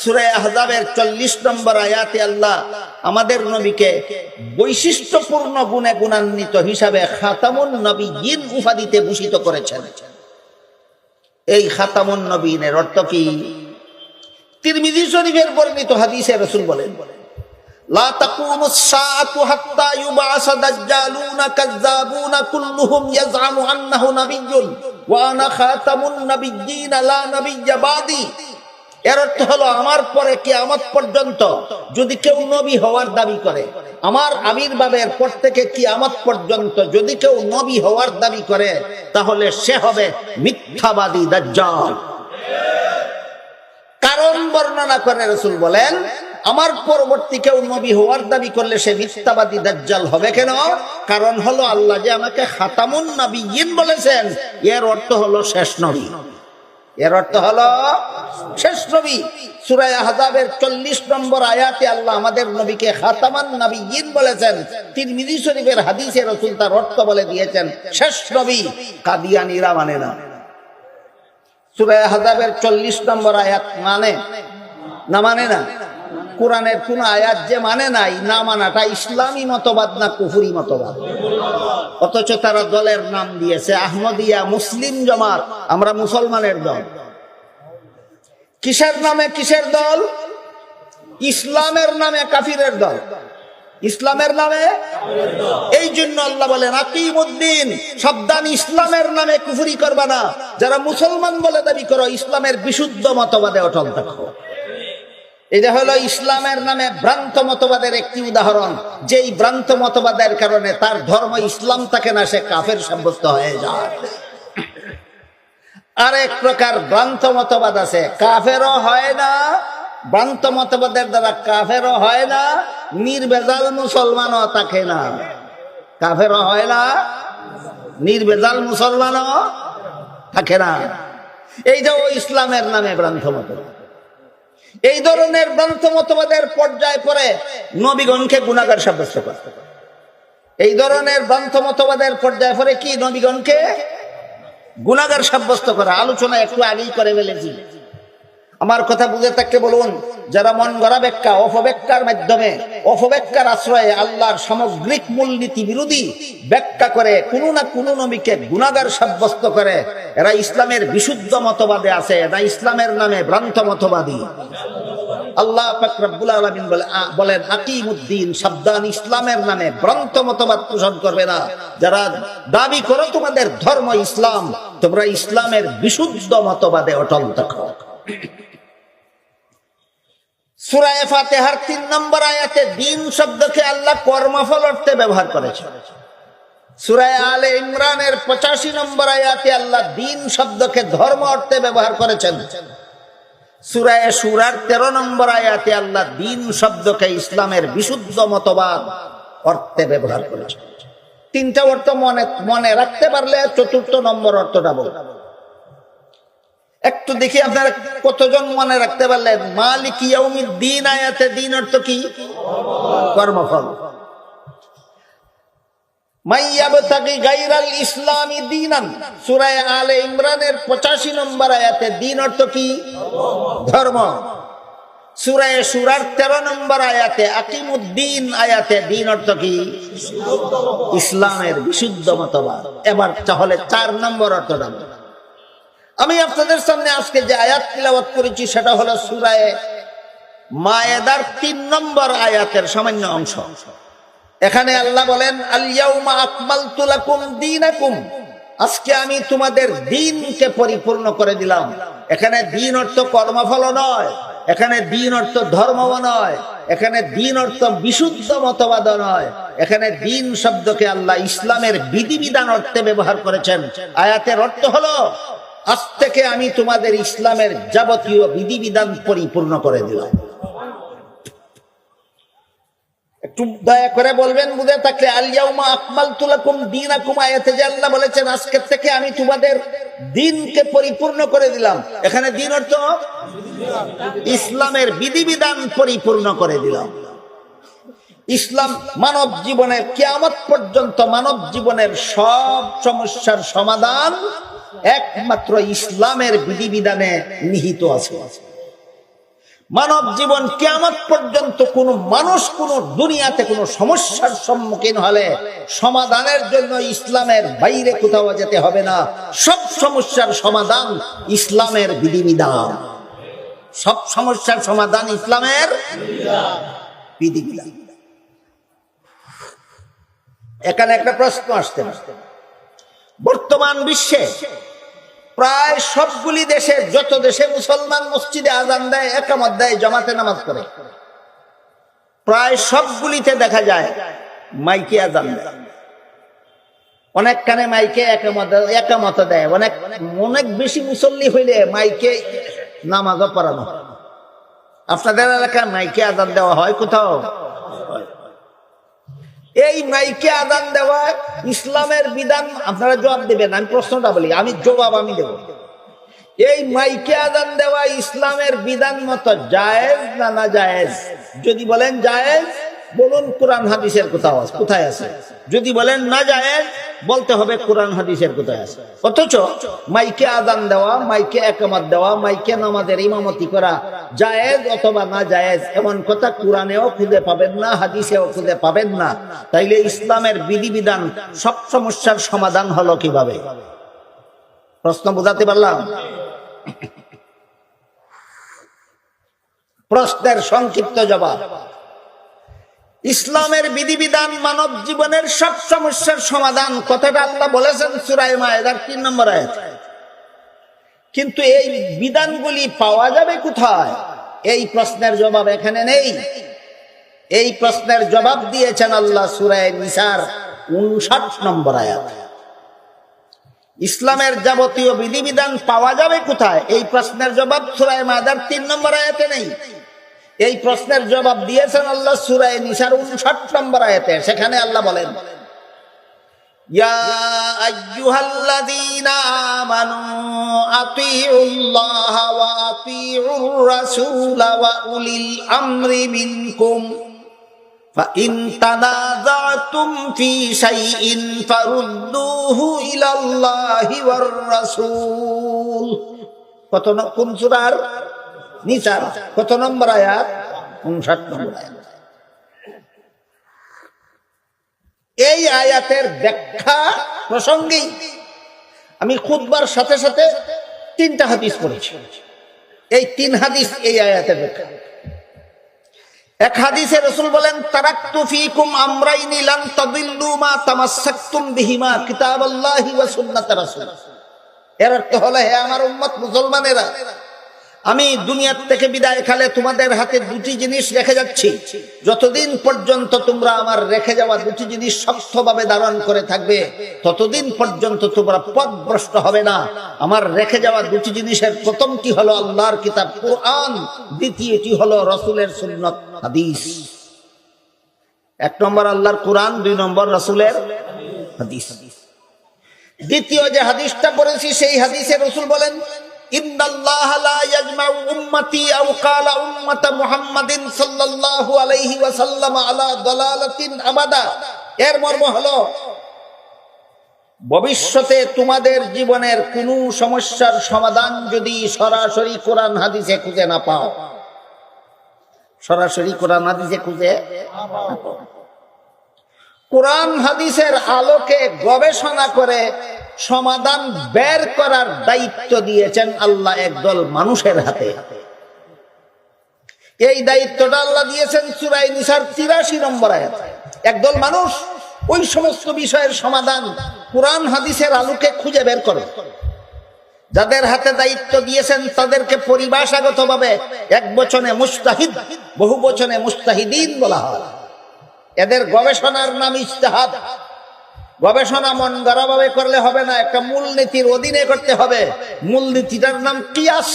সূরা আহজাবের 40 নম্বর আয়াতে আল্লাহ আমাদের নবীকে বৈশিষ্ট্যপূর্ণ গুণে গুণান্বিত হিসাবে খাতামুন নবিয়্যিন উপাধিতে ভূষিত করেছেন। এই খাতামুন নবিয়্যিনের অর্থ কি? তিরমিজি শরীফের বর্ণিত হাদিসে রাসূল বলেন, লা তাকুমুস সাআতু হাত্তা ইউবাসা দাজ্জালুনা কাযযাবুনা কুল্লুহুম ইয়াজআমু আন্নাহু নাবিয়্যুন ওয়া আনা খাতামুন নাবিয়্যিন লা নাবিয়্যা বাদি। এর অর্থ হলো, আমার পরে কিয়ামত পর্যন্ত যদি কেউ নবী হওয়ার দাবি করে, আমার আবির্ভাবের পর থেকে কিয়ামত পর্যন্ত যদি কেউ নবী হওয়ার দাবি করে, তাহলে সে হবে মিথ্যাবাদী দাজ্জাল। কারণ বর্ণনা করে রাসূল বলেন, আমার পরবর্তী কেউ নবী হওয়ার দাবি করলে সে মিথ্যাবাদী দাজ্জাল হবে। কেন? কারণ হলো আল্লাহ যে আমাকে খাতামুন নবিয়্যিন বলেছেন, এর অর্থ হলো শেষ নবী। এর অর্থ হলো শেষ নবী। সূরা আহজাবের 40 নম্বর আয়াতে আল্লাহ আমাদের নবীকে খাতামান নবিয়্যিন বলেছেন। তিরমিজি শরীফের হাদিসে রাসূল তার অর্থ বলে দিয়েছেন শেষ নবী। কাদিয়ানীরা মানে না। সূরা আহজাবের 40 নম্বর আয়াত মানে না? মানে না। কোরআনের কোন আয়াত যে মানে নাই, না মানাটা ইসলামী মতবাদ না কুফরি মতবাদ? অথচ তারা দলের নাম দিয়েছে আহমদিয়া মুসলিম জামাত। আমরা মুসলমানের দল। কিসের নামে কিসের দল? ইসলামের নামে কাফিরের দল। ইসলামের নামে। এই জন্য আল্লাহ বলেন, আকিমুদ্দিন, সাবধান, ইসলামের নামে কুফরি করবা না। যারা মুসলমান বলে দাবি করো, ইসলামের বিশুদ্ধ মতবাদে অটল থাকো। এটা হলো ইসলামের নামে ভ্রান্ত মতবাদের একটি উদাহরণ। যেই ভ্রান্ত মতবাদের কারণে তার ধর্ম ইসলাম থাকে না, সে কাফের সাব্যস্ত হয়ে যায়। আরেক প্রকার ভ্রান্ত মতবাদ আছে, কাফেরও হয় না, ভ্রান্ত মতবাদের দ্বারা কাফেরও হয় না, নির্ভেজাল মুসলমানও থাকে না। কাফেরও হয় না, নির্ভেজাল মুসলমানও থাকে না। এইটাও ইসলামের নামে ভ্রান্ত মতবাদ। এই ধরনের ভ্রান্ত মতবাদের পর্যায়ে পরে নবীগণকে গুনাহগার সাব্যস্ত করে। এই ধরনের ভ্রান্ত মতবাদের পর্যায়ে পরে কি? নবীগণকে গুনাহগার সাব্যস্ত করা। আলোচনা একটু আগেই করে ফেলেছি। আমার কথা বুঝে থাকতে বলুন, যারা মন গড়া ব্যাখ্যা, অপব্যাখ্যার মাধ্যমে, অপব্যাখ্যার আশ্রয়ে আল্লাহর সামগ্রিক মূলনীতি বিরোধী ব্যাখ্যা করে কোনো না কোনো নবীকে গুনাহগার সাব্যস্ত করে, এরা ইসলামের বিশুদ্ধ মতবাদে আছে, এরা ইসলামের নামে ভ্রান্ত মতবাদী। আল্লাহ পাক রব্বুল আলামিন বলেন, আকিমুদ্দিন, সাবধান, ইসলামের নামে ভ্রান্ত মতবাদ পোষণ করবে না। যারা দাবি করো তোমাদের ধর্ম ইসলাম, তোমরা ইসলামের বিশুদ্ধ মতবাদে অটল থাকো। সূরা ফাতিহার 3 নম্বর আয়াতে দ্বীন শব্দকে আল্লাহ কর্মফল অর্থে ব্যবহার করেছেন। সূরা আলে ইমরানের 85 নম্বর আয়াতে আল্লাহ দ্বীন শব্দকে ধর্ম অর্থে ব্যবহার করেছেন। সূরা শুরার 13 নম্বর আয়াতে আল্লাহ দ্বীন শব্দকে ইসলামের বিশুদ্ধ মতবাদ অর্থে ব্যবহার করেছেন। তিনটা অর্থ মনে রাখতে পারলে চতুর্থ নম্বর অর্থটা বলবো। একটু দেখি আপনারা কতজন মনে রাখতে পারলেন। মালিক ইয়াউমিদ্দিন আয়াতে দ্বীন অর্থ কি? কর্মফল। মাইয়াবতাগি গায়রাল ইসলামি দীনান, সূরা আলে ইমরানের 85 নম্বর আয়াতে দ্বীন অর্থ কি? ধর্ম। সূরা শুরার 13 নম্বর আয়াতে আকিমুদ্দিন আয়াতে দ্বীন অর্থ কি? ইসলামের বিশুদ্ধ মতবাদ। এবার তাহলে 4 নম্বর অর্থটা, আমি আপনাদের সামনে আজকে যে আয়াত তিলাওয়াত করেছি সেটা হলো সূরা মায়েদার ৩ নম্বর আয়াতের সামান্য অংশ। এখানে আল্লাহ বলেন, আল ইয়াউমা আকমালতু লাকুম দীনাকুম, আজকে আমি তোমাদের দ্বীনকে পরিপূর্ণ করে দিলাম। এখানে দ্বীন অর্থ কর্মফল নয়, এখানে দ্বীন অর্থ ধর্ম নয়, এখানে দ্বীন অর্থ বিশুদ্ধ মতবাদ নয়, এখানে দ্বীন শব্দকে আল্লাহ ইসলামের বিধিবিধান অর্থে ব্যবহার করেছেন। আয়াতের অর্থ হলো, আজ থেকে আমি তোমাদের ইসলামের যাবতীয় বিধিবিধান পরিপূর্ণ করে দিলাম। একটু দয়া করে বলবেন বুঝে থাকলে, আল ইয়াউমা আকমালতু লাকুম দীনাকুম, আয়াতে যে আল্লাহ বলেছেন আজকে থেকে আমি তোমাদের দ্বীনকে পরিপূর্ণ করে দিলাম, এখানে দ্বীন অর্থ ইসলামের বিধিবিধান পরিপূর্ণ করে দিলাম। ইসলাম মানব জীবনের কিয়ামত পর্যন্ত মানব জীবনের সব সমস্যার সমাধান একমাত্র ইসলামের বিধিবিধানে নিহিত আছে। মানব জীবন কিয়ামত পর্যন্ত কোন মানুষ কোন দুনিয়াতে কোন সমস্যার সম্মুখীন হলে সমাধানের জন্য ইসলামের বাইরে কোথাও যেতে হবে না। সব সমস্যার সমাধান ইসলামের বিধিবিধান, সব সমস্যার সমাধান ইসলামের বিধিবিধান। এখানে একটা প্রশ্ন আসতে পারে, বর্তমান বিশ্বে প্রায় সবগুলি দেশের, যত দেশে মুসলমান মসজিদে আজান দেয়, একামত দেয়, জামাতে নামাজ পড়ে, প্রায় সবগুলিতে দেখা যায় মাইকে আজান দেয়। অনেক কানে মাইকে একামত দেয়, অনেক বেশি মুসল্লি হইলে মাইকে নামাজও পড়ানো হয়। আপনাদের এলাকায় মাইকে আজান দেওয়া হয় কোথাও? এই মাইকে আজান দেওয়া ইসলামের বিধান? আপনারা জবাব দেবেন, আমি প্রশ্নটা বলি, আমি জবাব আমি দেব। এই মাইকে আজান দেওয়া ইসলামের বিধান মতো জায়েজ না না জায়েজ? যদি বলেন জায়েজ, বলুন কোরআন হাদিসের কোথায় আছে? যদি বলেন না জায়েজ, বলতে হবে কোরআন হাদিসের কোথায় আছে। অথচ মাইকে আজান দেওয়া, মাইকে একামত দেওয়া, মাইকে নামাজের ইমামতি করা জায়েজ অথবা না জায়েজ এমন কথা কোরআনেও খুঁজে পাবেন না, হাদিসেও খুঁজে পাবেন না। তাইলে ইসলামের বিধিবিধান সব সমস্যার সমাধান হলো কিভাবে? প্রশ্ন বুঝাতে পারলাম? প্রশ্নের সংক্ষিপ্ত জবাব, ইসলামের বিধিবিধান মানব জীবনের সব সমস্যার সমাধান, কথাটা আল্লাহ বলেছেন সূরা মায়েদার ৩ নম্বর আয়াত। কিন্তু এই বিধানগুলি পাওয়া যাবে কোথায়? এই প্রশ্নের জবাব এখানে নেই। এই প্রশ্নের জবাব দিয়েছেন আল্লাহ সূরা নিসার ৫৯ নম্বর আয়াত। ইসলামের যাবতীয় বিধিবিধান পাওয়া যাবে কোথায়? এই প্রশ্নের জবাব সূরা মায়েদার ৩ নম্বর আয়াতে নেই। এই প্রশ্নের জবাব দিয়েছেন আল্লাহ সূরা নিসার ৫৯ নম্বর আয়াতে। সেখানে আল্লাহ বলেন, ইয়া আইয়ুহাল্লাযীনা আমানু আতিউল্লাহ ওয়া আতিউর রাসূল ওয়া উলিল আমরি মিনকুম ফাইন তানাযাতুম ফি শাইইন ফারুদ্দুহু ইলাল্লাহি ওয়ার রাসূল। কোন সূরার? নিসার। কত নম্বর আয়াত? ৫৯ নম্বর আয়াত। এই আয়াতের ব্যাখ্যা প্রসঙ্গেই আমি খুতবার সাথে সাথে ৩টা হাদিস পড়েছি। এই ৩ হাদিস এই আয়াতের ব্যাখ্যা। এক হাদিসে রাসূল বলেন, তারাকতু ফীকুম আমরাইনি লান তাদিল্লু মা তামাসসাকতুম বিহিমা, কিতাবাল্লাহি ওয়া সুন্নাত রাসূল। এর অর্থ হলো, হে আমার উম্মত মুসলমানেরা, আমি দুনিয়ার থেকে বিদায় কালে তোমাদের হাতে 2টি জিনিস রেখে যাচ্ছি। যতদিন পর্যন্ত তোমরা আমার রেখে যাওয়া 2টি জিনিস শক্তভাবে ধারণ করে থাকবে, ততদিন পর্যন্ত তোমরা পথভ্রষ্ট হবে না। আমার রেখে যাওয়া 2টি জিনিসের প্রথমটি হলো আল্লাহর কিতাব কুরআন, দ্বিতীয়টি হলো রাসূলের সুন্নাত হাদিস। 1 নম্বর আল্লাহর কুরআন, 2 নম্বর রাসূলের হাদিস। দ্বিতীয় যে হাদিসটা পড়েছি, সেই হাদিসে রাসূল বলেন, ইন্নাল্লাহা লা ইয়াজমাউ উম্মতি আও ক্বালা উম্মাতা মুহাম্মাদিন সাল্লাল্লাহু আলাইহি ওয়াসাল্লাম আলা দালালাতিন আবাদা। এর মর্ম হলো, ভবিষ্যতে তোমাদের জীবনের কোনো সমস্যার সমাধান যদি সরাসরি কোরআন হাদিসে খুঁজে না পাও, সরাসরি কোরআন হাদিসে খুঁজে না পাও, কোরআন হাদিসের আলোকে গবেষণা করে সমাধান বের করার দায়িত্ব দিয়েছেন আল্লাহ একদল মানুষের হাতে। এই দায়িত্বটা আল্লাহ দিয়েছেন সূরা নিসার ৮৩ নম্বর আয়াতে। একদল মানুষ ওই সমস্ত বিষয়ের সমাধান কুরআন হাদিসের আলোকে খুঁজে বের করে। যাদের হাতে দায়িত্ব দিয়েছেন তাদেরকে পরিভাষাগতভাবে এক বচনে মুস্তাহিদ, বহু বচনে মুস্তাহিদিন বলা হয়। এদের গবেষণার নাম ইজতিহাদ। গবেষণা মন গড়া ভাবে করলে হবে না, একটা মূলনীতির অধীনে করতে হবে। মূলনীতিটার নাম কিয়াস।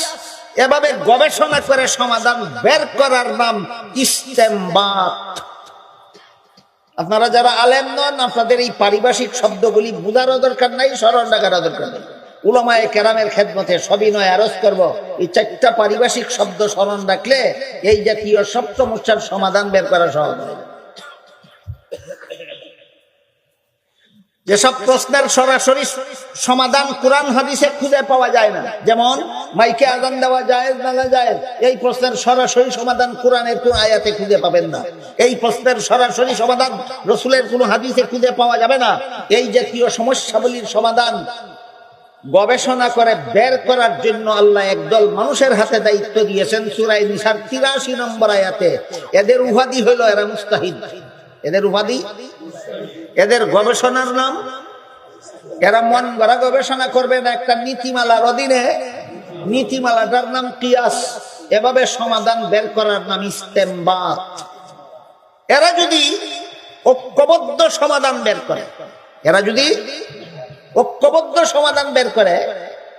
এভাবে গবেষণা করে সমাধান বের করার নাম ইস্তেমবাত। আপনারা যারা আলেম নন, আপনাদের এই পারিভাষিক শব্দগুলি বুঝারও দরকার নাই, স্মরণ রাখারও দরকার নেই। উলামায়ে কেরামের খেদমতে সবিনয় আরজ করব, এই ৪টা পারিভাষিক শব্দ স্মরণ রাখলে এই জাতীয় সব সমস্যার সমাধান বের করা সহজ হয়। যেসব প্রশ্নের সরাসরি সমাধান কুরআন হাদিসে খুঁজে পাওয়া যায় না, যেমন মাইকে আযান দেওয়া জায়েজ না জায়েজ, এই প্রশ্নের সরাসরি সমাধান কুরআনের কোন আয়াতে খুঁজে পাবেন না। এই প্রশ্নের সরাসরি সমাধান রাসূলের কোন হাদিসে খুঁজে পাওয়া যাবে না। এই জাতীয় সমস্যাগুলির সমাধান গবেষণা করে বের করার জন্য আল্লাহ একদল মানুষের হাতে দায়িত্ব দিয়েছেন সূরা নিসার ৮৩ নম্বর আয়াতে। এদের উপাধি হলো এরা মুস্তাহিদ। এদের উপাধি, এদের গবেষণার নাম, এরা মন গড়া গবেষণা করবে না, একটা নীতিমালার অধীনে। নীতিমালাটার নাম কিয়াস। এভাবে সমাধান বের করার নাম ইস্তেমবাত। এরা যদি ঐক্যবদ্ধ সমাধান বের করে, এরা যদি ঐক্যবদ্ধ সমাধান বের করে,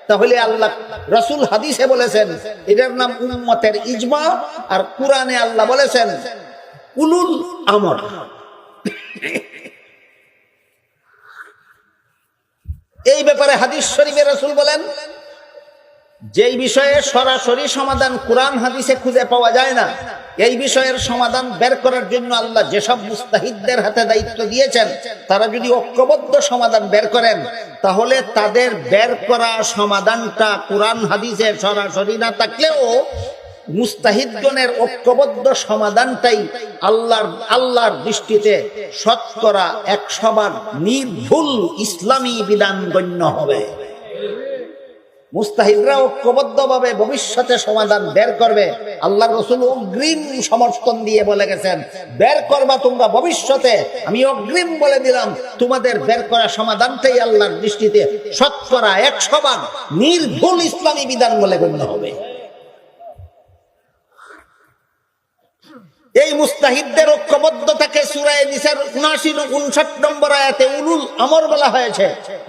তাহলে আল্লাহ রাসূল হাদিসে বলেছেন এটার নাম উম্মতের ইজমা, আর কুরআনে আল্লাহ বলেছেন উলুল আমর। এই ব্যাপারে হাদিস শরীফে রাসূল বলেন, যেই বিষয়ে সরাসরি সমাধান কুরআন হাদিসে খুঁজে পাওয়া যায় না, এই বিষয়ের সমাধান বের করার জন্য আল্লাহ যেসব মুস্তাহিদদের হাতে দায়িত্ব দিয়েছেন, তারা যদি ঐক্যবদ্ধ সমাধান বের করেন, তাহলে তাদের বের করা সমাধানটা কুরআন হাদিসে সরাসরি না থাকলেও মুস্তাহিদগণের ঐক্যবদ্ধ সমাধানটাই আল্লাহর দৃষ্টিতে শতকরা ১০০ নির্ভুল ইসলামী বিধান গণ্য হবে। মুস্তাহিদরা ঐক্যবদ্ধভাবে ভবিষ্যতে সমাধান বের করবে। আল্লাহর রাসূল অগ্রিম সমর্থন দিয়ে বলে গেছেন, বের করবা তোমরা ভবিষ্যতে, আমি অগ্রিম বলে দিলাম তোমাদের বের করা সমাধানটাই আল্লাহর দৃষ্টিতে শতকরা ১০০ নির্ভুল ইসলামী বিধান বলে গণ্য হবে। এই মুস্তাহিদদের ঐক্যবদ্ধতাকে সূরা নিসার 59 নম্বর আয়াতে উলুল আমর বলা হয়েছে।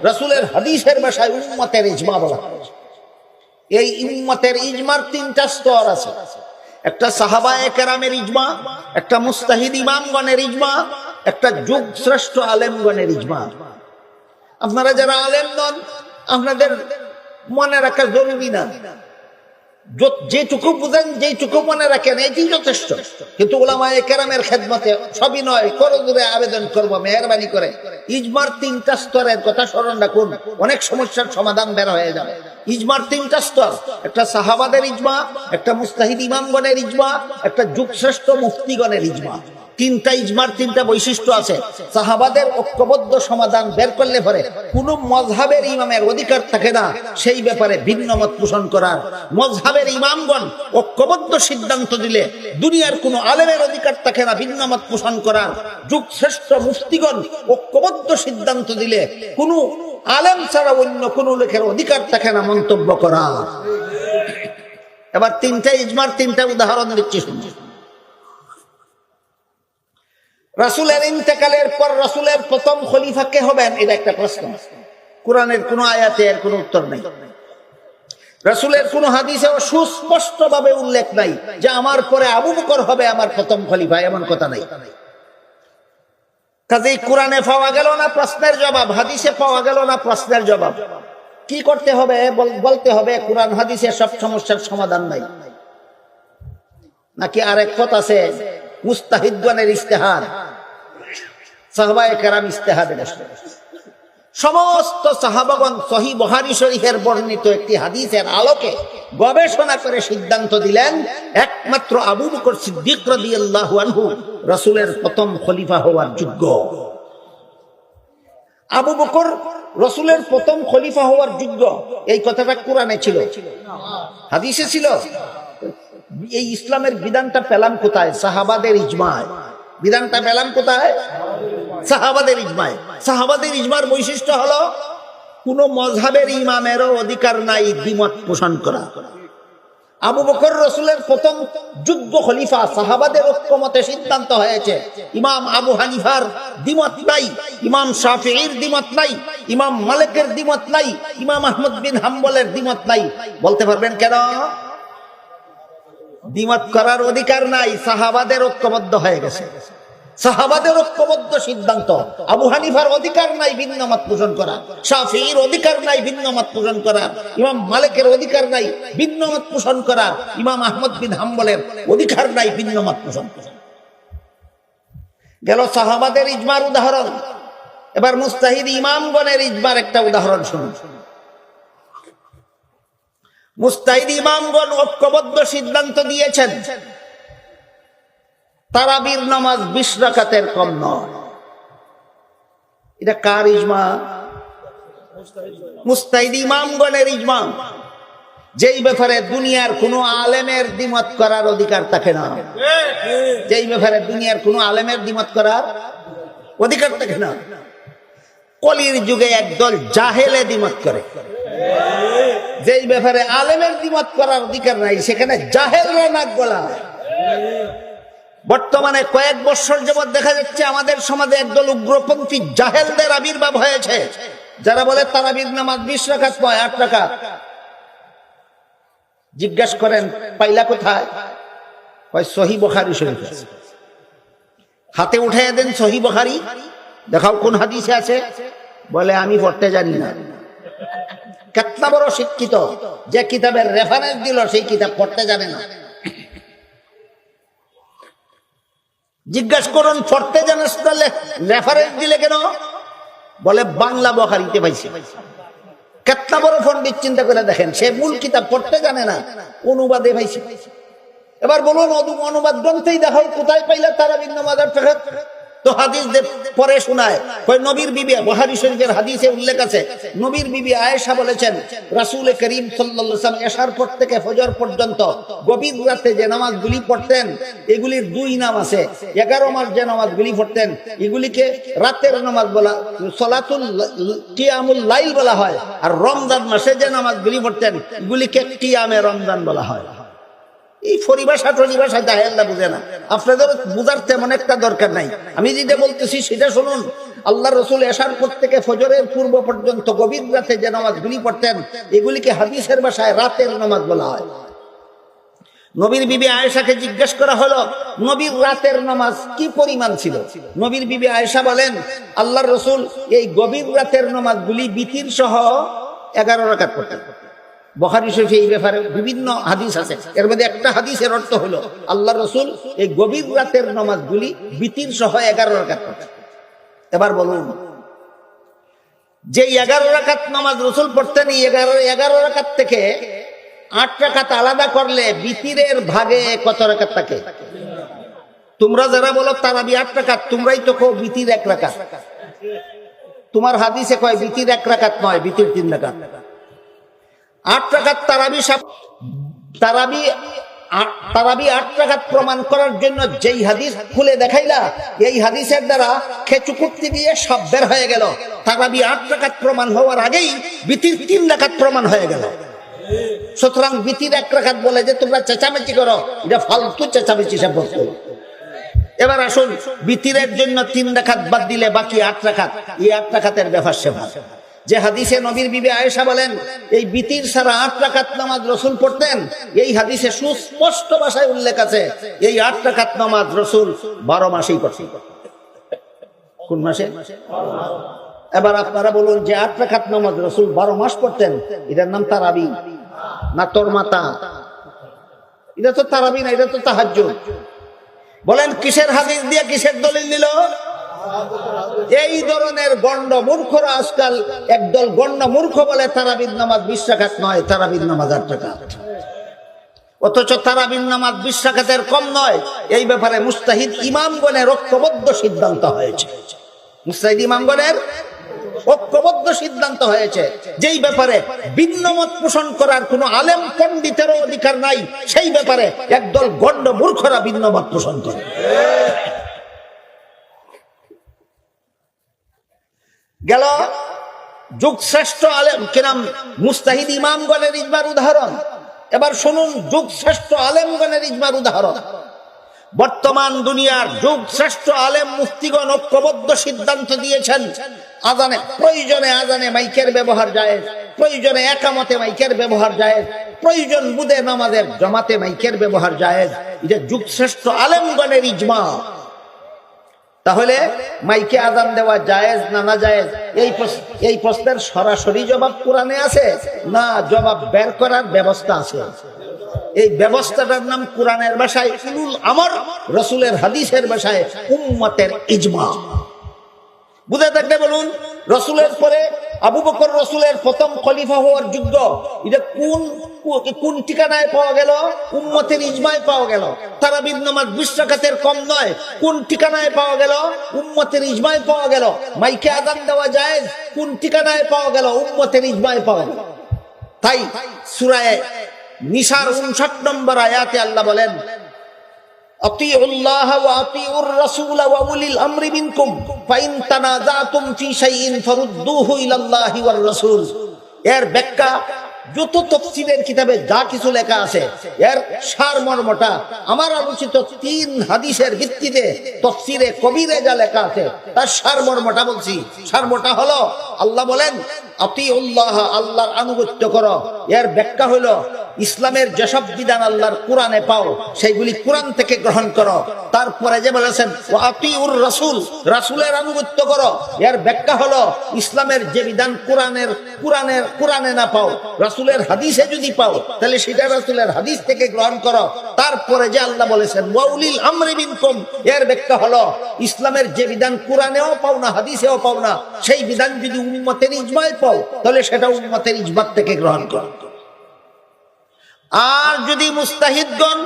রাসূলের হাদিসের ভাষায় উম্মতের ইজমা বলা হয়েছে। এই উম্মতের ইজমার ৩টা স্তর আছে। একটা সাহাবায়ে কেরামের ইজমা, একটা মুস্তাহিদ ইমামগণের ইজমা, একটা যুগ শ্রেষ্ঠ আলেমগণের ইজমা। আপনারা যারা আলেম নন, আপনাদের মনে রাখা জরুরি না, যেটুকু বুঝেন, যেটুকু মনে রাখেন, এটি যথেষ্ট। কিন্তু উলামায়ে কেরামের খেদমতে সবিনয় করজোরে আবেদন করব, মেহেরবানি করে ইজমার ৩টা স্তরের কথা স্মরণ রাখুন, অনেক সমস্যার সমাধান বের হয়ে যাবে। ইজমার ৩টা স্তর, একটা সাহাবাদের ইজমা, একটা মুস্তাহিদ ইমামগণের ইজমা, একটা যুগশ্রেষ্ঠ মুফতিগণের ইজমা। ৩টা ইজমার ৩টা বৈশিষ্ট্য আছে। সাহাবাদের ঐক্যবদ্ধ সমাধান বের করলে পরে কোন মযহাবের ইমামের অধিকার থাকে না সেই ব্যাপারে ভিন্ন মত পোষণ করার। মযহাবের ইমামগণ ঐক্যবদ্ধ সিদ্ধান্ত দিলে দুনিয়ার কোন আলেমের অধিকার থাকে না ভিন্ন মত পোষণ করার। যুগ শ্রেষ্ঠ মুফতিগণ ঐক্যবদ্ধ সিদ্ধান্ত দিলে কোন আলেম ছাড়া অন্য কোন লোকের অধিকার থাকে না মন্তব্য করা। এবার ৩টা ইজমার ৩টা উদাহরণ দিচ্ছি শুনুন। রাসূলের ইন্তেকালের পর রাসূলের প্রথম খলিফা কে হবেন, এটা একটা প্রশ্ন। কুরআনের কোন আয়াতে এর কোন উত্তর নেই। রাসূলের কোন হাদিসেও সুস্পষ্টভাবে উল্লেখ নাই যে আমার পরে আবু বকর হবে আমার প্রথম খলিফা, এমন কথা নাই। কাজেই কুরআনে পাওয়া গেল না প্রশ্নের জবাব, হাদিসে পাওয়া গেল না প্রশ্নের জবাব। কি করতে হবে? বলতে হবে কুরআন হাদিসে সব সমস্যার সমাধান নাই। নাকি আরেক কথা আছে, মুস্তাহিদগণের ইজতিহাদ, সাহাবায়ে কেরাম ইজতিহাদে বসলেন। সমস্ত সাহাবাগণ সহিহ বুখারী শরীফের বর্ণিত একটি হাদিসের আলোকে গবেষণা করে সিদ্ধান্ত দিলেন একমাত্র আবু বকর সিদ্দিক রাদিয়াল্লাহু আনহু রাসূলের প্রথম খলিফা হওয়ার যোগ্য। আবু বকর রসুলের প্রথম খলিফা হওয়ার যোগ্য, এই কথাটা কোরআনে ছিল, হাদিসে ছিল। এই ইসলামের বিধানটা পেলাম কোথায়? সাহাবাদের ইজমায়। বিধানটা পেলাম কোথায়? সাহাবাদের ইজমায়। সাহাবাদের ইজমার বৈশিষ্ট্য হলো কোন মজহাবের ইমামেরও অধিকার নাই দ্বিমত পোষণ করা। আবু বকর রসুলের প্রথম যোগ্য খলিফা, সাহাবাদের ঐক্যমতে সিদ্ধান্ত হয়েছে। ইমাম আবু হানিফার দ্বিমত নাই, ইমাম শাফিঈর দ্বিমত নাই, ইমাম মালিকের দ্বিমত নাই, ইমাম আহমদ বিন হাম্বলের দ্বিমত নাই। বলতে পারবেন কেন? দ্বিমত করার অধিকার নাই, সাহাবাদের ঐক্যবদ্ধ হয়ে গেছে। সাহাবাদের ঐক্যবদ্ধ সিদ্ধান্ত। আবু হানিফার অধিকার নাই ভিন্ন মত পোষণ করা, শাফিঈর অধিকার নাই ভিন্ন মত পোষণ করার, ইমাম মালিকের অধিকার নাই ভিন্ন মত পোষণ করার, ইমাম আহমদ বিন হাম্বলের অধিকার নাই ভিন্ন মত পোষণ করার। গেল সাহাবাদের ইজমার উদাহরণ। এবার মুস্তাহিদ ইমামগণের ইজমার একটা উদাহরণ শুনুন। মুস্তাহিদ ইমামগণ ঐক্যবদ্ধ সিদ্ধান্ত দিয়েছেন তারাবির নামাজ 20 রাকাতের কম নয়। এটা কার ইজমা? মুস্তাহিদ ইমামগণের ইজমা। যেই ব্যাপারে দুনিয়ার কোনো আলেমের দ্বিমত করার অধিকার থাকে না, যেই ব্যাপারে দুনিয়ার কোনো আলেমের দ্বিমত করার অধিকার থাকে না। কলির যুগে একদল জাহেলে দ্বিমত করে, যেই ব্যাপারে আলেমের দ্বিমত করার অধিকার নাই, সেখানে জাহেলরা নাক গলায়। বর্তমানে কয়েক বছর যাবৎ দেখা যাচ্ছে আমাদের সমাজে একদল উগ্রপন্থী জাহেলদের আবির্ভাব হয়েছে, যারা বলে তারাবির নামাজ 20 রাকাত নয়, 8 রাকাত। জিজ্ঞাসা করেন পাইলা কোথায়? কয় সহিহ বুখারী শরীফ। হাতে উঠাইয়া দেন সহিহ বুখারী, দেখাও কোন হাদিসে আছে। বলে আমি পড়তে জানি না। কতটা বড় শিক্ষিত, যে কিতাবের রেফারেন্স দিল সেই কিতাব পড়তে জানে না। জিজ্ঞাসা করুন পড়তে জানিস তাহলে রেফারেন্স দিলে কেন? বলে বাংলা বুখারীতে পাইছি। কতটা বড় পণ্ডিত, চিন্তা করে দেখেন, সে মূল কিতাব পড়তে জানে না, অনুবাদে পাইছে। এবার বলুন অনুবাদ গ্রন্থেই দেখাও কোথায় পাইলে তারাবির নামাজ 8 রাকাত। তো হাদিস পরে শোনায়, কই নবীর বিবি, বুখারী শরীফের হাদিসে উল্লেখ আছে, নবীর বিবি আয়েশা বলেছেন রাসূল করিম সাল্লাল্লাহু আলাইহি ওয়াসাল্লাম এশার পর থেকে ফজর পর্যন্ত গভীর রাতে যে নামাজগুলি পড়তেন, এগুলির 2 নাম আছে। 11 মাস যে নামাজগুলি পড়তেন, এগুলিকে রাতের নামাজ বলা, সালাতুল কিয়ামুল লাইল বলা হয়। আর রমজান মাসে যে নামাজগুলি পড়তেন, এগুলিকে কিয়ামে রমজান বলা হয়। এই পরিভাষা জাহেলরা বুঝে না, আপনাদের বুঝার তেমন একটা দরকার নাই। আমি যেটা বলতেছি সেটা শুনুন। আল্লাহ রসুল এশার পর থেকে ফজরের পূর্ব পর্যন্ত গভীর রাতে যে নামাজগুলি পড়তেন, এগুলিকে হাদিসের ভাষায় রাতের নামাজ বলা হয়। নবীর বিবি আয়েশাকে জিজ্ঞাসা করা হলো নবীর রাতের নামাজ কি পরিমাণ ছিল। নবীর বিবি আয়েশা বলেন আল্লাহ রসুল এই গভীর রাতের নামাজগুলি বিতির সহ 11 রাকাত পড়তেন। বুখারী শরীফে এই ব্যাপারে বিভিন্ন হাদিস আছে। এর মধ্যে একটা হাদিসের অর্থ হলো আল্লাহ রসুল এই গভীর রাতের নামাজগুলি বিতির সহ 11 রাকাত পড়তেন। এবার বলুন, যে 11 রাকাত নামাজ রসুল পড়তেন, 11 রাকাত থেকে 8 রাকাত আলাদা করলে বিতিরের ভাগে কত রাকাত থাকে? তোমরা যারা বলো তারাবি 8 রাকাত, তোমরাই তো কও বিতির 1 রাকাত। তোমার হাদিসে কয় বিতির 1 রাকাত নয়, বিতির 3 রাকাত। 8 রাকাত তারাবি 8 রাকাত প্রমাণ করার জন্য যেই হাদিস খুলে দেখাইলা, এই হাদিসের দ্বারা খেচুকুত্তি দিয়ে সব বের হয়ে গেল। তারাবি 8 রাকাত প্রমাণ হওয়ার আগেই বিতির 3 রাকাত প্রমাণ হয়ে গেল। সুতরাং বিতির 1 রাকাত বলে যে তোমরা চেঁচামেচি করো, এটা ফালতু চেঁচামেচি সাব্যস্ত। এবার আসুন, বিতিরের জন্য 3 রাকাত বাদ দিলে বাকি 8 রাকাত, এই 8 রাকাতের ব্যাপার সেবা। যে হাদিসে নবীর বিবি আয়েশা বলেন এই বিতির ছাড়া 8 রাকাত নামাজ রসুল পড়তেন, এই হাদিসে সুস্পষ্ট ভাষায় উল্লেখ আছে এই 8 রাকাত নামাজ রসুল 12 মাসেই পড়তেন। কোন মাসে? এবার আপনারা বলুন, যে 8 রাকাত নামাজ রসুল 12 মাস পড়তেন, এটার নাম তারাবি না তরমাতা? এটা তো তারাবি না, এটা তো তাহাজ্জুদ। বলেন কিসের হাদিস দিয়ে কিসের দলিল দিল? এই ধরনের গণ্ড মূর্খরা আজকাল একদল গণ্ড মূর্খ বলে তারাবির নামাজ 20 রাকাত নয়, তারাবির নামাজ 8 রাকাত। অথচ তারাবির নামাজ 20 রাকাতের কম নয়, এই ব্যাপারে মুস্তাহিদ ইমামগণের ঐক্যবদ্ধ সিদ্ধান্ত হয়েছে। মুস্তাহিদ ইমামগণের ঐক্যবদ্ধ সিদ্ধান্ত হয়েছে যেই ব্যাপারে ভিন্ন মত পোষণ করার কোনো আলেম পণ্ডিতেরও অধিকার নাই, সেই ব্যাপারে একদল গণ্ড মূর্খরা ভিন্ন মত পোষণ করে। গেল যুগ শ্রেষ্ঠ আলেম কিনাম মুস্তাহিদ ইমামগণের ইজমার উদাহরণ। এবার শুনুন যুগ শ্রেষ্ঠ আলেমগণের ইজমার উদাহরণ। বর্তমান দুনিয়ার যুগ শ্রেষ্ঠ আলেম মুফতিগণ ঐক্যবদ্ধ সিদ্ধান্ত দিয়েছেন আজানে প্রয়োজনে আজানে মাইকের ব্যবহার জায়েজ, প্রয়োজনে একামতে মাইকের ব্যবহার জায়েজ, প্রয়োজন বুদে নামাজের জামাতে মাইকের ব্যবহার জায়েজ। এটা যুগ শ্রেষ্ঠ আলেমগণের ইজমা। তাহলে মাইকে আজান দেওয়া জায়েজ না না জায়েজ, এই প্রশ্নের সরাসরি জবাব কোরআনে আছে না জবাব বের করার ব্যবস্থা আছে? এই ব্যবস্থাটার নাম কোরআনের ভাষায় উলুল আমর, রাসূলের হাদিসের ভাষায় উম্মতের ইজমা। বুঝে থাকলে বলুন, রাসূলের পরে আবু বকর রাসূলের প্রথম খলিফা হওয়ার যোগ্য, এটা কোন ঠিকানায় পাওয়া গেল? উম্মতের ইজমায় পাওয়া গেল। তারাবির নামাজ 20 রাকাতের কম নয়, কোন ঠিকানায় পাওয়া গেল? উম্মতের ইজমায় পাওয়া গেল। মাইকে আযান দেওয়া জায়েজ, কোন ঠিকানায় পাওয়া গেল? উম্মতের ইজমায় পাওয়া গেল। তাই সূরা নিসার 59 নম্বর আয়াতে আল্লাহ বলেন, আতিউল্লাহ ওয়া আতিউর রাসূল ওয়া উলিল আমরি মিনকুম ফাইন তানাযাতুম ফি শাইইন ফারুদ্দুহু ইলাল্লাহি ওয়ার রাসূল। এর ব্যাখ্যা যত তাফসীরের কিতাবে যা কিছু লেখা আছে, এর সারমর্মটা আমার আলোচিত 3 হাদিসের ভিত্তিতে তাফসীরে কবিরে যা লেখা আছে তার সারমর্মটা বলছি। সারমর্মটা হলো, আল্লাহ বলেন আতিউল্লাহ, আল্লাহর আনুগত্য করো। এর ব্যাখ্যা হলো ইসলামের যেসব বিধান আল্লাহর কোরআনে পাও সেইগুলি কোরআন থেকে গ্রহণ করো। তারপরে যে বলেছেন ওয়া আতিউর রাসূল, রাসূলের আনুগত্য করো। এর ব্যাখ্যা হলো ইসলামের যে বিধান কোরআনে না পাও, রাসূলের হাদিসে যদি পাও তাহলে সেটা রাসূলের হাদিস থেকে গ্রহণ করো। তারপরে যে আল্লাহ বলেছেন ওয়া উলিল আমরি মিনকুম, এর ব্যাখ্যা হলো ইসলামের যে বিধান কোরআনেও পাও না হাদিসেও পাও না, সেই বিধান যদি উম্মতের ইজমায় পাও তাহলে সেটা উম্মতের ইজমাত থেকে গ্রহণ করো। আর যদি মুস্তাহিদগণ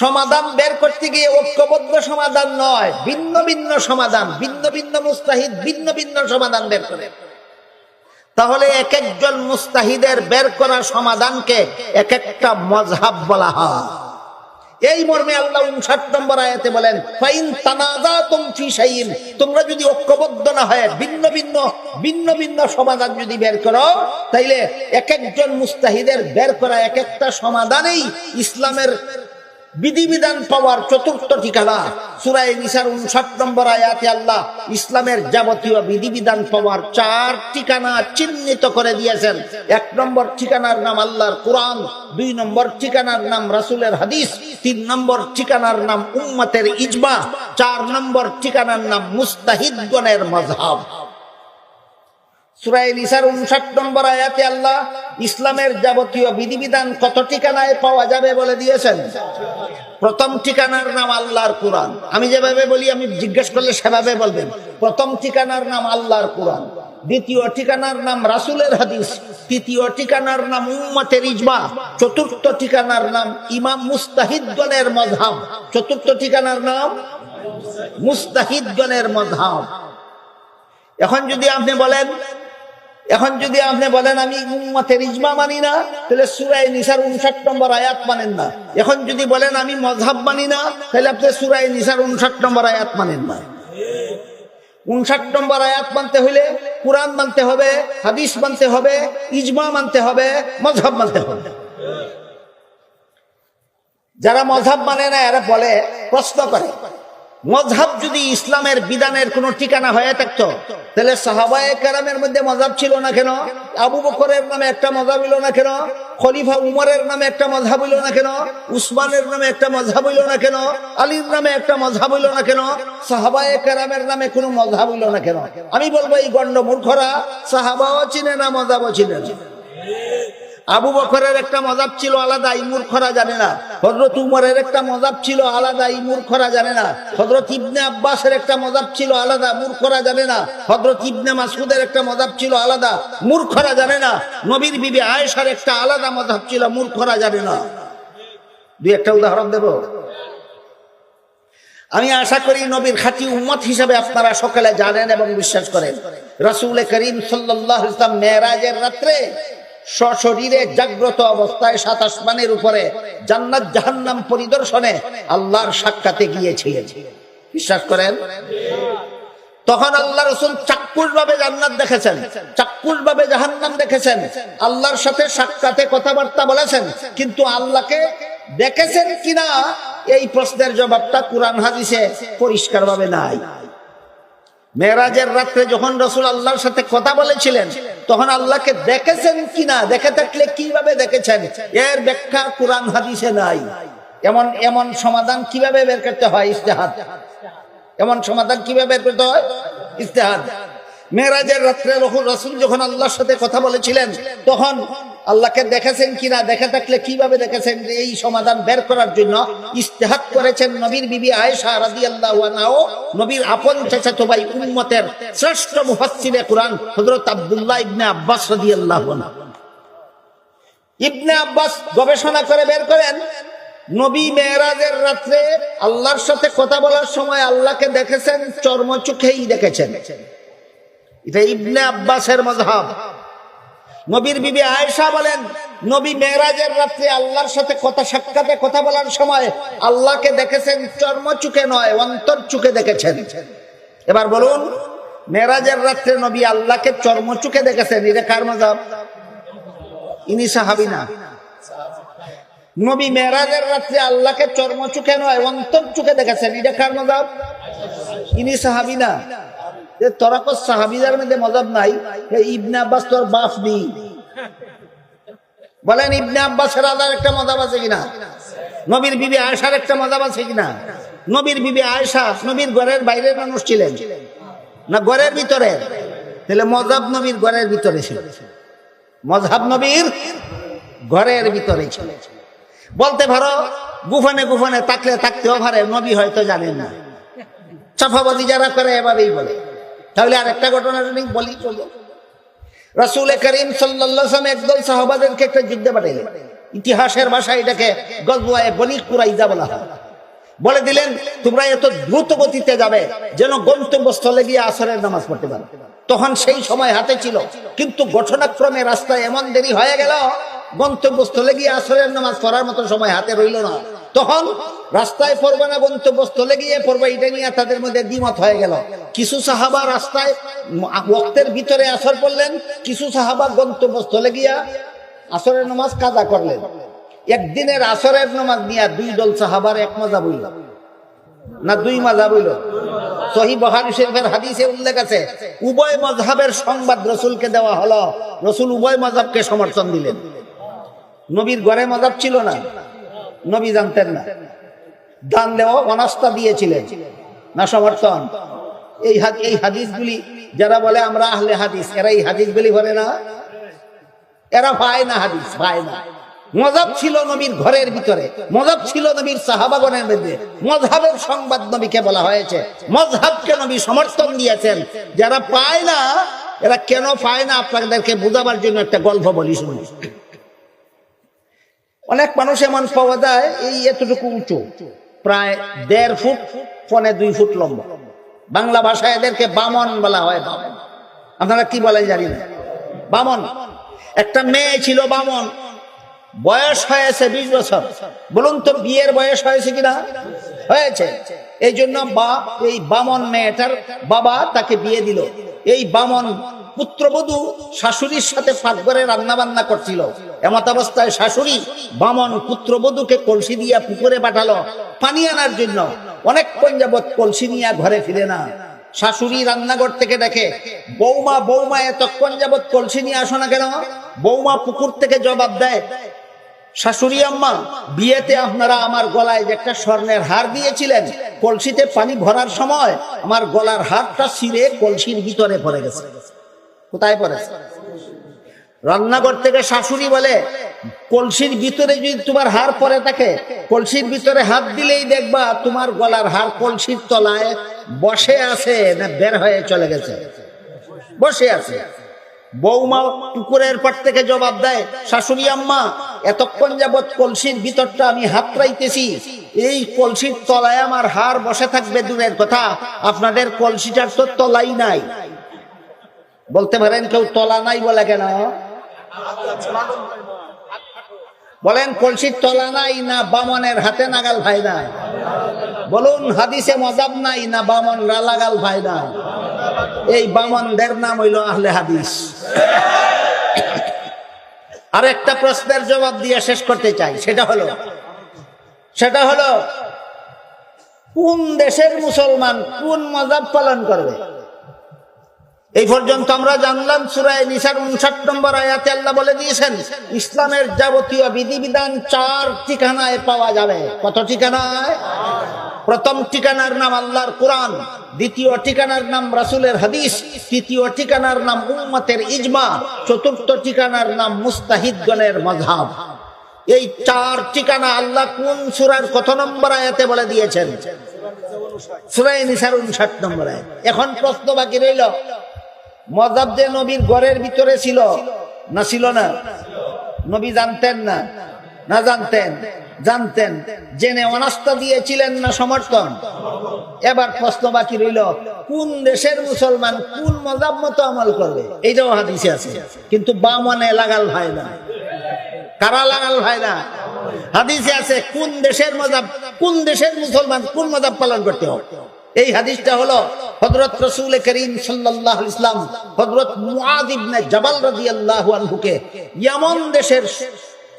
সমাধান বের করতে গিয়ে ঐক্যবদ্ধ সমাধান নয়, ভিন্ন ভিন্ন সমাধান, ভিন্ন ভিন্ন মুস্তাহিদ ভিন্ন ভিন্ন সমাধান বের করে, তাহলে এক একজন মুস্তাহিদের বের করা সমাধানকে এক একটা মযহাব বলা হয়। এই মর্মে আল্লাহ 59 নম্বর আয়াতে বলেন, ফাইন তানাযাতুম ফি শাইইন, তোমরা যদি ঐক্যবদ্ধ না হয় ভিন্ন ভিন্ন সমাধান যদি বের করো, তাইলে এক একজন মুস্তাহিদের বের করা এক একটা সমাধানেই ইসলামের বিধিবিধান পাওয়ার চতুর্থ ঠিকানা। সূরা নিসার 59 নম্বর আয়াতে আল্লাহ ইসলামের যাবতীয় বিধিবিধান পাওয়ার 4 ঠিকানা চিহ্নিত করে দিয়েছেন। 1 নম্বর ঠিকানার নাম আল্লাহর কোরআন, 2 নম্বর ঠিকানার নাম রাসূলের হাদিস, 3 নম্বর ঠিকানার নাম উম্মতের ইজমা, 4 নম্বর ঠিকানার নাম মুস্তাহিদগণের মাযহাব। সূরা নিসার 59 নম্বর আয়াতে আল্লাহ ইসলামের যাবতীয় বিধিবিধান কত ঠিকানায় পাওয়া যাবে বলে দিয়েছেন। প্রথম ঠিকানার নাম আল্লাহর কোরআন। আমি যেভাবে বলি, আমি জিজ্ঞেস করলে সেভাবে বলবেন। প্রথম ঠিকানার নাম আল্লাহর কোরআন, দ্বিতীয় ঠিকানার নাম রাসূলের হাদিস, তৃতীয় ঠিকানার নাম উম্মতের ইজমা, চতুর্থ ঠিকানার নাম ইমাম মুস্তাহিদগণের মাযহাব। চতুর্থ ঠিকানার নাম মুস্তাহিদগণের মাযহাব। এখন যদি আপনি বলেন আমি উম্মতের ইজমা মানি না, তাহলে সূরা নিসার 59 নম্বর আয়াত মানেন না। এখন যদি বলেন আমি মাযহাব মানি না, তাহলে আপনি সূরা নিসার 59 নম্বর আয়াত মানেন না। 59 নম্বর আয়াত মানতে হইলে কোরআন মানতে হবে, হাদিস মানতে হবে, ইজমা মানতে হবে, মাযহাব মানতে হবে। যারা মাযহাব মানে না এরা বলে, প্রশ্ন করে, মাযহাব যদি ইসলামের বিধানের কোন ঠিকানা হয়ে থাকতো তাহলে সাহাবায়ে কেরামের মধ্যে মাযহাব ছিল না কেন? আবু বকরের নামে একটা মাযহাব হইল না কেন? খলিফা উমরের নামে একটা মাযহাব হইল না কেন? উসমানের নামে একটা মাযহাব হইল না কেন? আলীর নামে একটা মাযহাব হইল না কেন? সাহাবায়ে কেরামের নামে কোনো মাযহাব হইল না কেন? আমি বলবো এই গণ্ড মূর্খরা সাহাবাও চিনে না, মাযহাবও চিনে না। আবু বকরের একটা মাযহাব ছিল আলাদা, এই মূর্খরা জানে না। হযরত উমরের একটা মাযহাব ছিল আলাদা, এই মূর্খরা জানে না। হযরত ইবনে আব্বাসের একটা মাযহাব ছিল আলাদা, মূর্খরা জানে না। হযরত ইবনে মাসউদের একটা মাযহাব ছিল আলাদা, মূর্খরা জানে না। নবীর বিবি আয়েশার একটা আলাদা মাযহাব ছিল, মূর্খরা জানে না। দুই একটা উদাহরণ দেব। আমি আশা করি নবীর খাঁটি উম্মত হিসেবে আপনারা সকলে জানেন এবং বিশ্বাস করেন, রাসূল করিম সাল্লাল্লাহু আলাইহি ওয়াসাল্লাম মেরাজের রাত্রে সশরীরে জাগ্রত অবস্থায় সাত আসমানের উপরে জান্নাত জাহান্নাম পরিদর্শনে আল্লাহর সাক্ষাতে গিয়েছিলেন। বিশ্বাস করেন? তখন আল্লাহ রাসূল চাক্ষুষ ভাবে জান্নাত দেখেছেন, চাক্ষুষ ভাবে জাহান্নাম দেখেছেন, আল্লাহর সাথে সাক্ষাতে কথাবার্তা বলেছেন, কিন্তু আল্লাহকে দেখেছেন কিনা এই প্রশ্নের জবাবটা কোরআন হাদিসে পরিষ্কার ভাবে নাই। মেরাজের রাত্রে যখন রাসূল আল্লাহর সাথে কথা বলেছিলেন তখন আল্লাহকে দেখেছেন কিনা, দেখে থাকলে কিভাবে দেখেছেন, এর ব্যাখ্যা কোরআন হাদিসে নাই। এমন সমাধান কিভাবে বের করতে হয়? ইজতিহাদ। এমন সমাধান কিভাবে বের করতে হয়? ইজতিহাদ। মেরাজের রাত্রে রাসূল যখন আল্লাহর সাথে কথা বলেছিলেন তখন আল্লাহকে দেখেছেন কিনা, দেখে থাকলে কিভাবে দেখেছেন, এই সমাধান বের করার জন্য ইজতিহাদ করেছেন নবীর বিবি আয়েশা রাদিয়াল্লাহু আনহা ও নবীর আপন চাচাতো ভাই উম্মতের শ্রেষ্ঠ মুফাসসিরে কুরআন হযরত আব্দুল্লাহ ইবনে আব্বাস রাদিয়াল্লাহু আনহু। ইবনে আব্বাস গবেষণা করে বের করেন নবী মেরাজের রাত্রে আল্লাহর সাথে কথা বলার সময় আল্লাহকে দেখেছেন, চর্মচোখেই দেখেছেন। এটা ইবনে আব্বাসের মাযহাব। নবীর বিবি আয়েশা বলেন নবী মেরাজের রাত্রে আল্লাহর সাথে সাক্ষাতে কথা বলার সময় আল্লাহকে দেখেছেন, চর্মচোখে নয়, অন্তরচোখে দেখেছেন। এবার বলুন, মেরাজের রাত্রে নবী আল্লাহকে চর্মচোখে দেখেছেন, এটা কার মাযহাব? ইনি সাহাবী না। নবী মেরাজের রাত্রে আল্লাহকে চর্মচোখে নয়, অন্তরচোখে দেখেছেন, এটা কার মাযহাব? ইনি সাহাবী না। তোরা তো সাহাবীদের মধ্যে মাযহাব নাই, ইবনে আব্বাস তোর বাপ নেই। বলেন ইবনে আব্বাসের আলাদা একটা মাযহাব আছে কিনা? নবীর বিবি আয়েশার একটা মাযহাব আছে কিনা? নবীর বিবি আয়েশা নবীর ঘরের বাইরের মানুষ ছিলেন না ঘরের ভিতরে? তাহলে মাযহাব নবীর ঘরের ভিতরে ছিল, মাযহাব নবীর ঘরের ভিতরে ছিল। বলতে পারো গোপনে গোপনে থাকতেও পারে, নবী হয়তো জানেন না। চাপাবাজি যারা করে এভাবেই বলে। তাহলে আর একটা ঘটনা বলি, চলো। রাসূল করিম সাল্লাল্লাহু আলাইহি ওয়াসাল্লাম একদল সাহাবাদেরকে একটা যুদ্ধে পাঠাইলেন। ইতিহাসের ভাষায় এটাকে গজওয়ায়ে বনি কুরাইজা বলা হয়। বলে দিলেন তোমরা এত দ্রুত গতিতে যাবে যেন গন্তব্যস্থলে গিয়ে আসরের নামাজ পড়তে পারো। তখন সেই সময় হাতে ছিল, কিন্তু ঘটনাক্রমে রাস্তায় এমন দেরি হয়ে গেল গন্তব্যস্থলে গিয়ে আসরের নামাজ পড়ার মতো সময় হাতে রইল না। তখন রাস্তায় পড়বে না গন্তব্যস্থলে গিয়ে পড়বে, এটা নিয়ে তাদের মধ্যে দ্বিমত হয়ে গেল। কিছু সাহাবা রাস্তায় ওয়াক্তের ভিতরে আসর পড়লেন, কিছু সাহাবা গন্তব্যস্থলে গিয়া আসরের নামাজ কাজা করলেন। একদিনের আসরের নামাজ নিয়ে দুই দল সাহাবার এক মাযহাব হইল না দুই মাযহাব হইল? সহিহ বুখারী শরীফের হাদিসে উল্লেখ আছে উভয় মাযহাবের সংবাদ রাসূলকে দেওয়া হলো, রাসূল উভয় মাযহাবকে সমর্থন দিলেন। নবীর ঘরে মাযহাব ছিল না, নবী জানতেন না, জানলেও অনাস্থা দিয়েছিলেন না সমর্থন। এই হাদিসগুলি যারা বলে আমরা আহলে হাদিস, এরা এই হাদিসগুলি বলে না, এরা পায় না হাদিস, পায় না। মাযহাব ছিল নবীর ঘরের ভিতরে, মাযহাব ছিল নবীর সাহাবাগণের মধ্যে। মাযহাবের সংবাদ নবীকে বলা হয়েছে, মাযহাবকে নবী সমর্থন দিয়েছেন। যারা পায় না, এরা কেন পায় না আপনাদেরকে বোঝাবার জন্য একটা গল্প বলি, শুনুন। অনেক মানুষ এমন পাওয়া যায় এই এতটুকু উঁচু, প্রায় 1.5 ফুট, 1.25 ফুট লম্বা। বাংলা ভাষায় এদেরকে বামন বলা হয়। বামন আপনারা কি বলেন জানি না। বামন। একটা মেয়ে ছিল বামন, বয়স হয়েছে 20 বছর। বলুন তো বিয়ের বয়স হয়েছে কিনা? হয়েছে। এই জন্য এই বামন মেয়েটার বাবা তাকে বিয়ে দিল। এই বামন পুত্রবধূ শাশুড়ির সাথে পাকঘরে রান্না বান্না করছিল। এমত অবস্থায় শাশুড়ি বামন পুত্রবধূকে কলসি দিয়া পুকুরে পাঠালো পানি আনার জন্য। অনেকক্ষণ যাবৎ কলসি নিয়ে ঘরে ফিরে না। শাশুড়ি রান্নাঘর থেকে দেখে, বৌমা বৌমা এতক্ষণ যাবৎ কলসি নিয়ে আসো না কেন? বৌমা পুকুর থেকে জবাব দেয়, শাশুড়ি আম্মা, বিয়েতে আপনারা আমার গলায় যে একটা স্বর্ণের হার দিয়েছিলেন, কলসিতে পানি ভরার সময় আমার গলার হারটা ছিঁড়ে কলসির ভিতরে পড়ে গেছে। কোথায় পড়েছে? রান্নাঘর থেকে শাশুড়ি বলে, কলসির ভিতরে যদি তোমার হার পড়ে থাকে, কলসির ভিতরে হাত দিলেই দেখবা তোমার গলার হার কলসির তলায় বসে আছে না বের হয়ে চলে গেছে? বসে আছে। বৌমা পুকুরের পাট থেকে জবাব দেয়, শাশুড়ি আম্মা এতক্ষণ যাবৎ কলসির ভিতরটা আমি হাতড়াইতেছি, এই কলসির তলায় আমার হাড় বসে থাকবে দূরের কথা, আপনাদের কলসিটার তো তলাই নাই। বলতে পারেন কেউ তলা নাই বলে কেন? বলেন কলসির তলা নাই না বামনের হাতে নাগাল ভাই না? বলুন হাদিসে মজাব নাই না বামনরা লাগাল ভাই না? এই বামনদের নাম হইল আহলে হাদিস। আর একটা প্রশ্নের জবাব দিয়ে শেষ করতে চাই, সেটা হলো কোন দেশের মুসলমান কোন মজাব পালন করবে? এই পর্যন্ত আমরা জানলাম সূরা নিসার 59 নম্বর আয়াতে আল্লাহ বলে দিয়েছেন ইসলামের যাবতীয় বিধিবিধান 4 ঠিকানায় পাওয়া যাবে। কত ঠিকানায়? প্রথম ঠিকানার নাম আল্লাহর কোরআন, দ্বিতীয় ঠিকানার নাম রাসূলের হাদিস, তৃতীয় ঠিকানার নাম উম্মতের ইজমা, চতুর্থ ঠিকানার নাম মুস্তাহিদগণের মাযহাব। এই 4 ঠিকানা আল্লাহ কোন সূরার কত নম্বর আয়াতে বলে দিয়েছেন? সূরা নিসার 59 নম্বর আয়াত। এখন প্রশ্ন বাকি রইল, মযহাব যে নবীর ঘরের ভিতরে ছিল না ছিল না? নবী জানতেন না? না জানতেন? জানতেন। জেনে অনাস্থা দিয়েছিলেন না সমর্থন? এবার প্রশ্ন বাকি রইল কোন দেশের মুসলমান কোন মযহাব মতো আমল করবে? এইটাও হাদিসে আছে, কিন্তু বামনে লাগাল হয় না। কারা লাগাল হয় না? হাদিসে আছে কোন দেশের মযহাব, কোন দেশের মুসলমান কোন মযহাব পালন করতে হবে। এই হাদিসটা হলো হযরত রাসূল করিম সাল্লাল্লাহু আলাইহি ওয়াসাল্লাম হযরত মুআয ইবনে জাবাল রাদিয়াল্লাহু আনহুকে ইয়ামান দেশের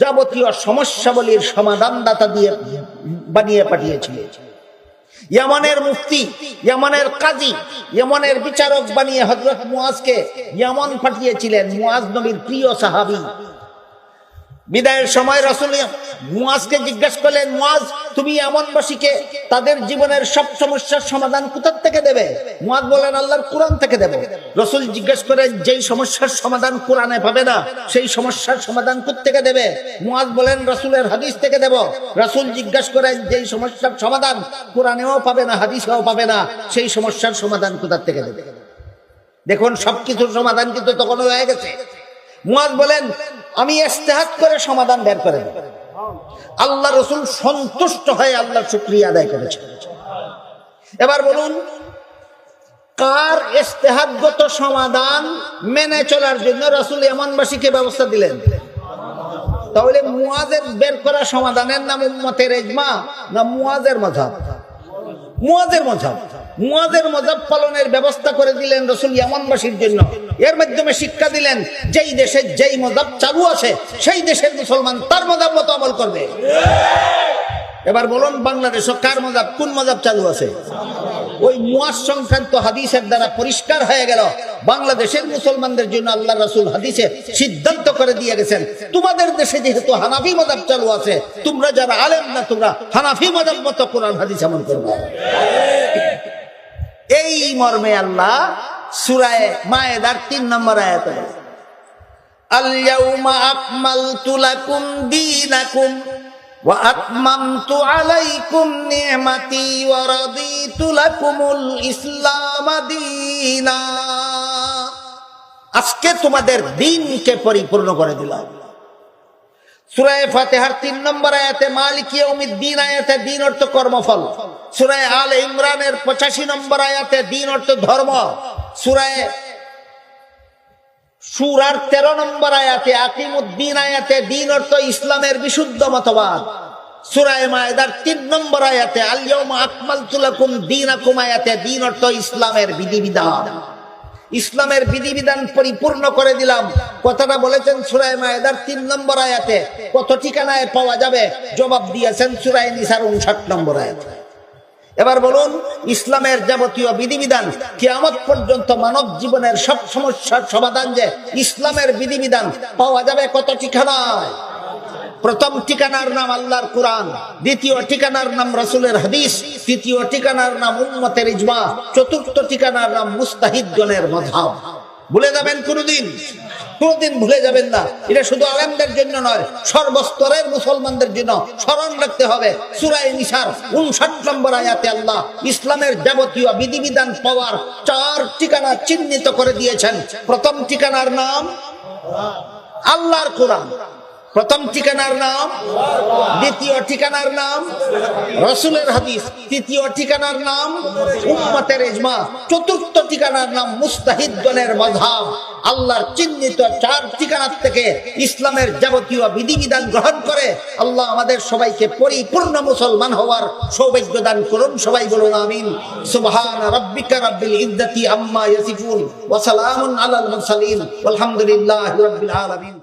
যাবতীয় সমস্যাবলীর সমাধানদাতা দিয়ে বানিয়ে পাঠিয়েছিলেন। ইয়ামানের মুফতি, ইয়ামানের কাজী, ইয়ামানের বিচারক বানিয়ে হযরত মুআযকে ইয়ামান পাঠিয়েছিলেন। মুআয নবীর প্রিয় সাহাবী। বিদায়ের সময় রাসূল মুআযকে জিজ্ঞাসা করলেন, মুআয তুমি ইয়ামানবাসীকে তাদের জীবনের সব সমস্যার সমাধান কোথা থেকে দেবে? মুআয বলেন আল্লাহর কোরআন থেকে দেব। রাসূল জিজ্ঞাসা করেন যেই সমস্যার সমাধান কোরআনে পাবে না সেই সমস্যার সমাধান কোথা থেকে দেবে? মুআয বলেন রাসূলের হাদিস থেকে দেব। রাসূল জিজ্ঞাসা করেন যেই সমস্যার সমাধান কোরআনেও পাবে না হাদিসেও পাবে না সেই সমস্যার সমাধান কোথা থেকে দেবে? দেখুন সবকিছুর সমাধান কিন্তু তখন হয়ে গেছে। মুআয বলেন আমি ইজতিহাদ করে সমাধান বের করে দেব। আল্লাহ রাসূল সন্তুষ্ট হয়ে আল্লাহর শুকরিয়া আদায় করেছেন। এবার বলুন কার ইজতিহাদগত সমাধান মেনে চলার জন্য রাসূল ইয়ামানবাসীকে ব্যবস্থা দিলেন? তাহলে মুআযের বের করা সমাধানের নাম উম্মতের ইজমা না মুআযের মাযহাব? মুআযের মাযহাব। মুআযের মাযহাব পালনের ব্যবস্থা করে দিলেন রাসূল ইয়ামানবাসীর জন্য। এর মাধ্যমে শিক্ষা দিলেন যেই দেশে যেই মাযহাব চালু আছে সেই দেশের মুসলমান তার মাযহাব মতো আমল করবে। এবার বলুন বাংলাদেশে কার মাযহাব কোন মাযহাব চালু আছে? ওই মুআয সংক্রান্ত হাদিসের দ্বারা পরিষ্কার হয়ে গেল বাংলাদেশের মুসলমানদের জন্য আল্লাহ রাসূল হাদিসে সিদ্ধান্ত করে দিয়ে গেছেন তোমাদের দেশে যেহেতু হানাফি মাযহাব চালু আছে তোমরা যারা আলেম না তোমরা হানাফি মাযহাব মতো কোরআন হাদিস আমল করবে। এই মর্মে আল্লাহ সূরা মায়েদার 3 নম্বর আয়াতে বলেন আল ইয়াউমা আকমালতু লাকুম দীনাকুম ওয়া আতমামতু আলাইকুম নি'মাতি ওয়া রাদিতু লাকুমুল ইসলাম দীনা। আজকে তোমাদের দ্বীনকে পরিপূর্ণ করে দিলাম। সূরা ফাতিহার 3 নম্বর আয়াতে মালিক ইয়াউমিদ্দিন আয়াতে দ্বীন অর্থ কর্মফল। সূরা আলে ইমরানের 85 নম্বর আয়াতে দ্বীন অর্থ ধর্ম। সূরার 13 নম্বর আয়াতে আকিমুদ্দিন আয়াতে দ্বীন অর্থ ইসলামের বিশুদ্ধ মতবাদ। সূরা মায়েদার 3 নম্বর আয়াতে আল ইয়াউমা আকমালতু লাকুম দীনাকুম আয়াতে দ্বীন অর্থ ইসলামের বিধিবিধান। ইসলামের বিধিবিধান পরিপূর্ণ করে দিলাম কথাটা বলেছেন সূরা মায়েদার 3 নম্বর আয়াতে। কত ঠিকানায় পাওয়া যাবে? জবাব দিয়েছেন সূরা নিসার 59 নম্বর আয়াতে। এবার বলুন ইসলামের যাবতীয় বিধিবিধান কিয়ামত পর্যন্ত মানব জীবনের সব সমস্যার সমাধান যে ইসলামের বিধিবিধান পাওয়া যাবে কত ঠিকানায়? প্রথম ঠিকানার নাম আল্লাহর কোরআন, দ্বিতীয় ঠিকানার নাম রাসূলের হাদিস, তৃতীয় ঠিকানার নাম উম্মতের ইজমা, চতুর্থ ঠিকানার নাম মুস্তাহিদগণের মাযহাব। ভুলে যাবেন কোনোদিন? কোনোদিন ভুলে যাবেন না। এটা শুধু আলেমদের জন্য নয়, সর্বস্তরের মুসলমানদের জন্য স্মরণ রাখতে হবে। সূরা নিসার 59 নম্বর আয়াতে আল্লাহ ইসলামের যাবতীয় বিধিবিধান পাওয়ার 4 ঠিকানা চিহ্নিত করে দিয়েছেন। প্রথম ঠিকানার নাম আল্লাহর কোরআন, প্রথম ঠিকানার নাম, দ্বিতীয় ঠিকানার নাম রাসূলের হাদিস, তৃতীয় ঠিকানার নাম উম্মতের ইজমা, চতুর্থ ঠিকানার নাম মুস্তাহিদগণের মাযহাব। আল্লাহর চিহ্নিত 4 ঠিকানার থেকে ইসলামের যাবতীয় বিধিবিধান গ্রহণ করে আল্লাহ আমাদের সবাইকে পরিপূর্ণ মুসলমান হওয়ার সৌভাগ্য দান করুন। সবাই বলুন আমিন। সুবহান রাব্বিকা রাব্বিল ইজ্জাতি আম্মা ইয়াসিফুন ওয়া সালামুন আলাল মুরসালিন ওয়ালহামদুলিল্লাহি রাব্বিল আলামিন।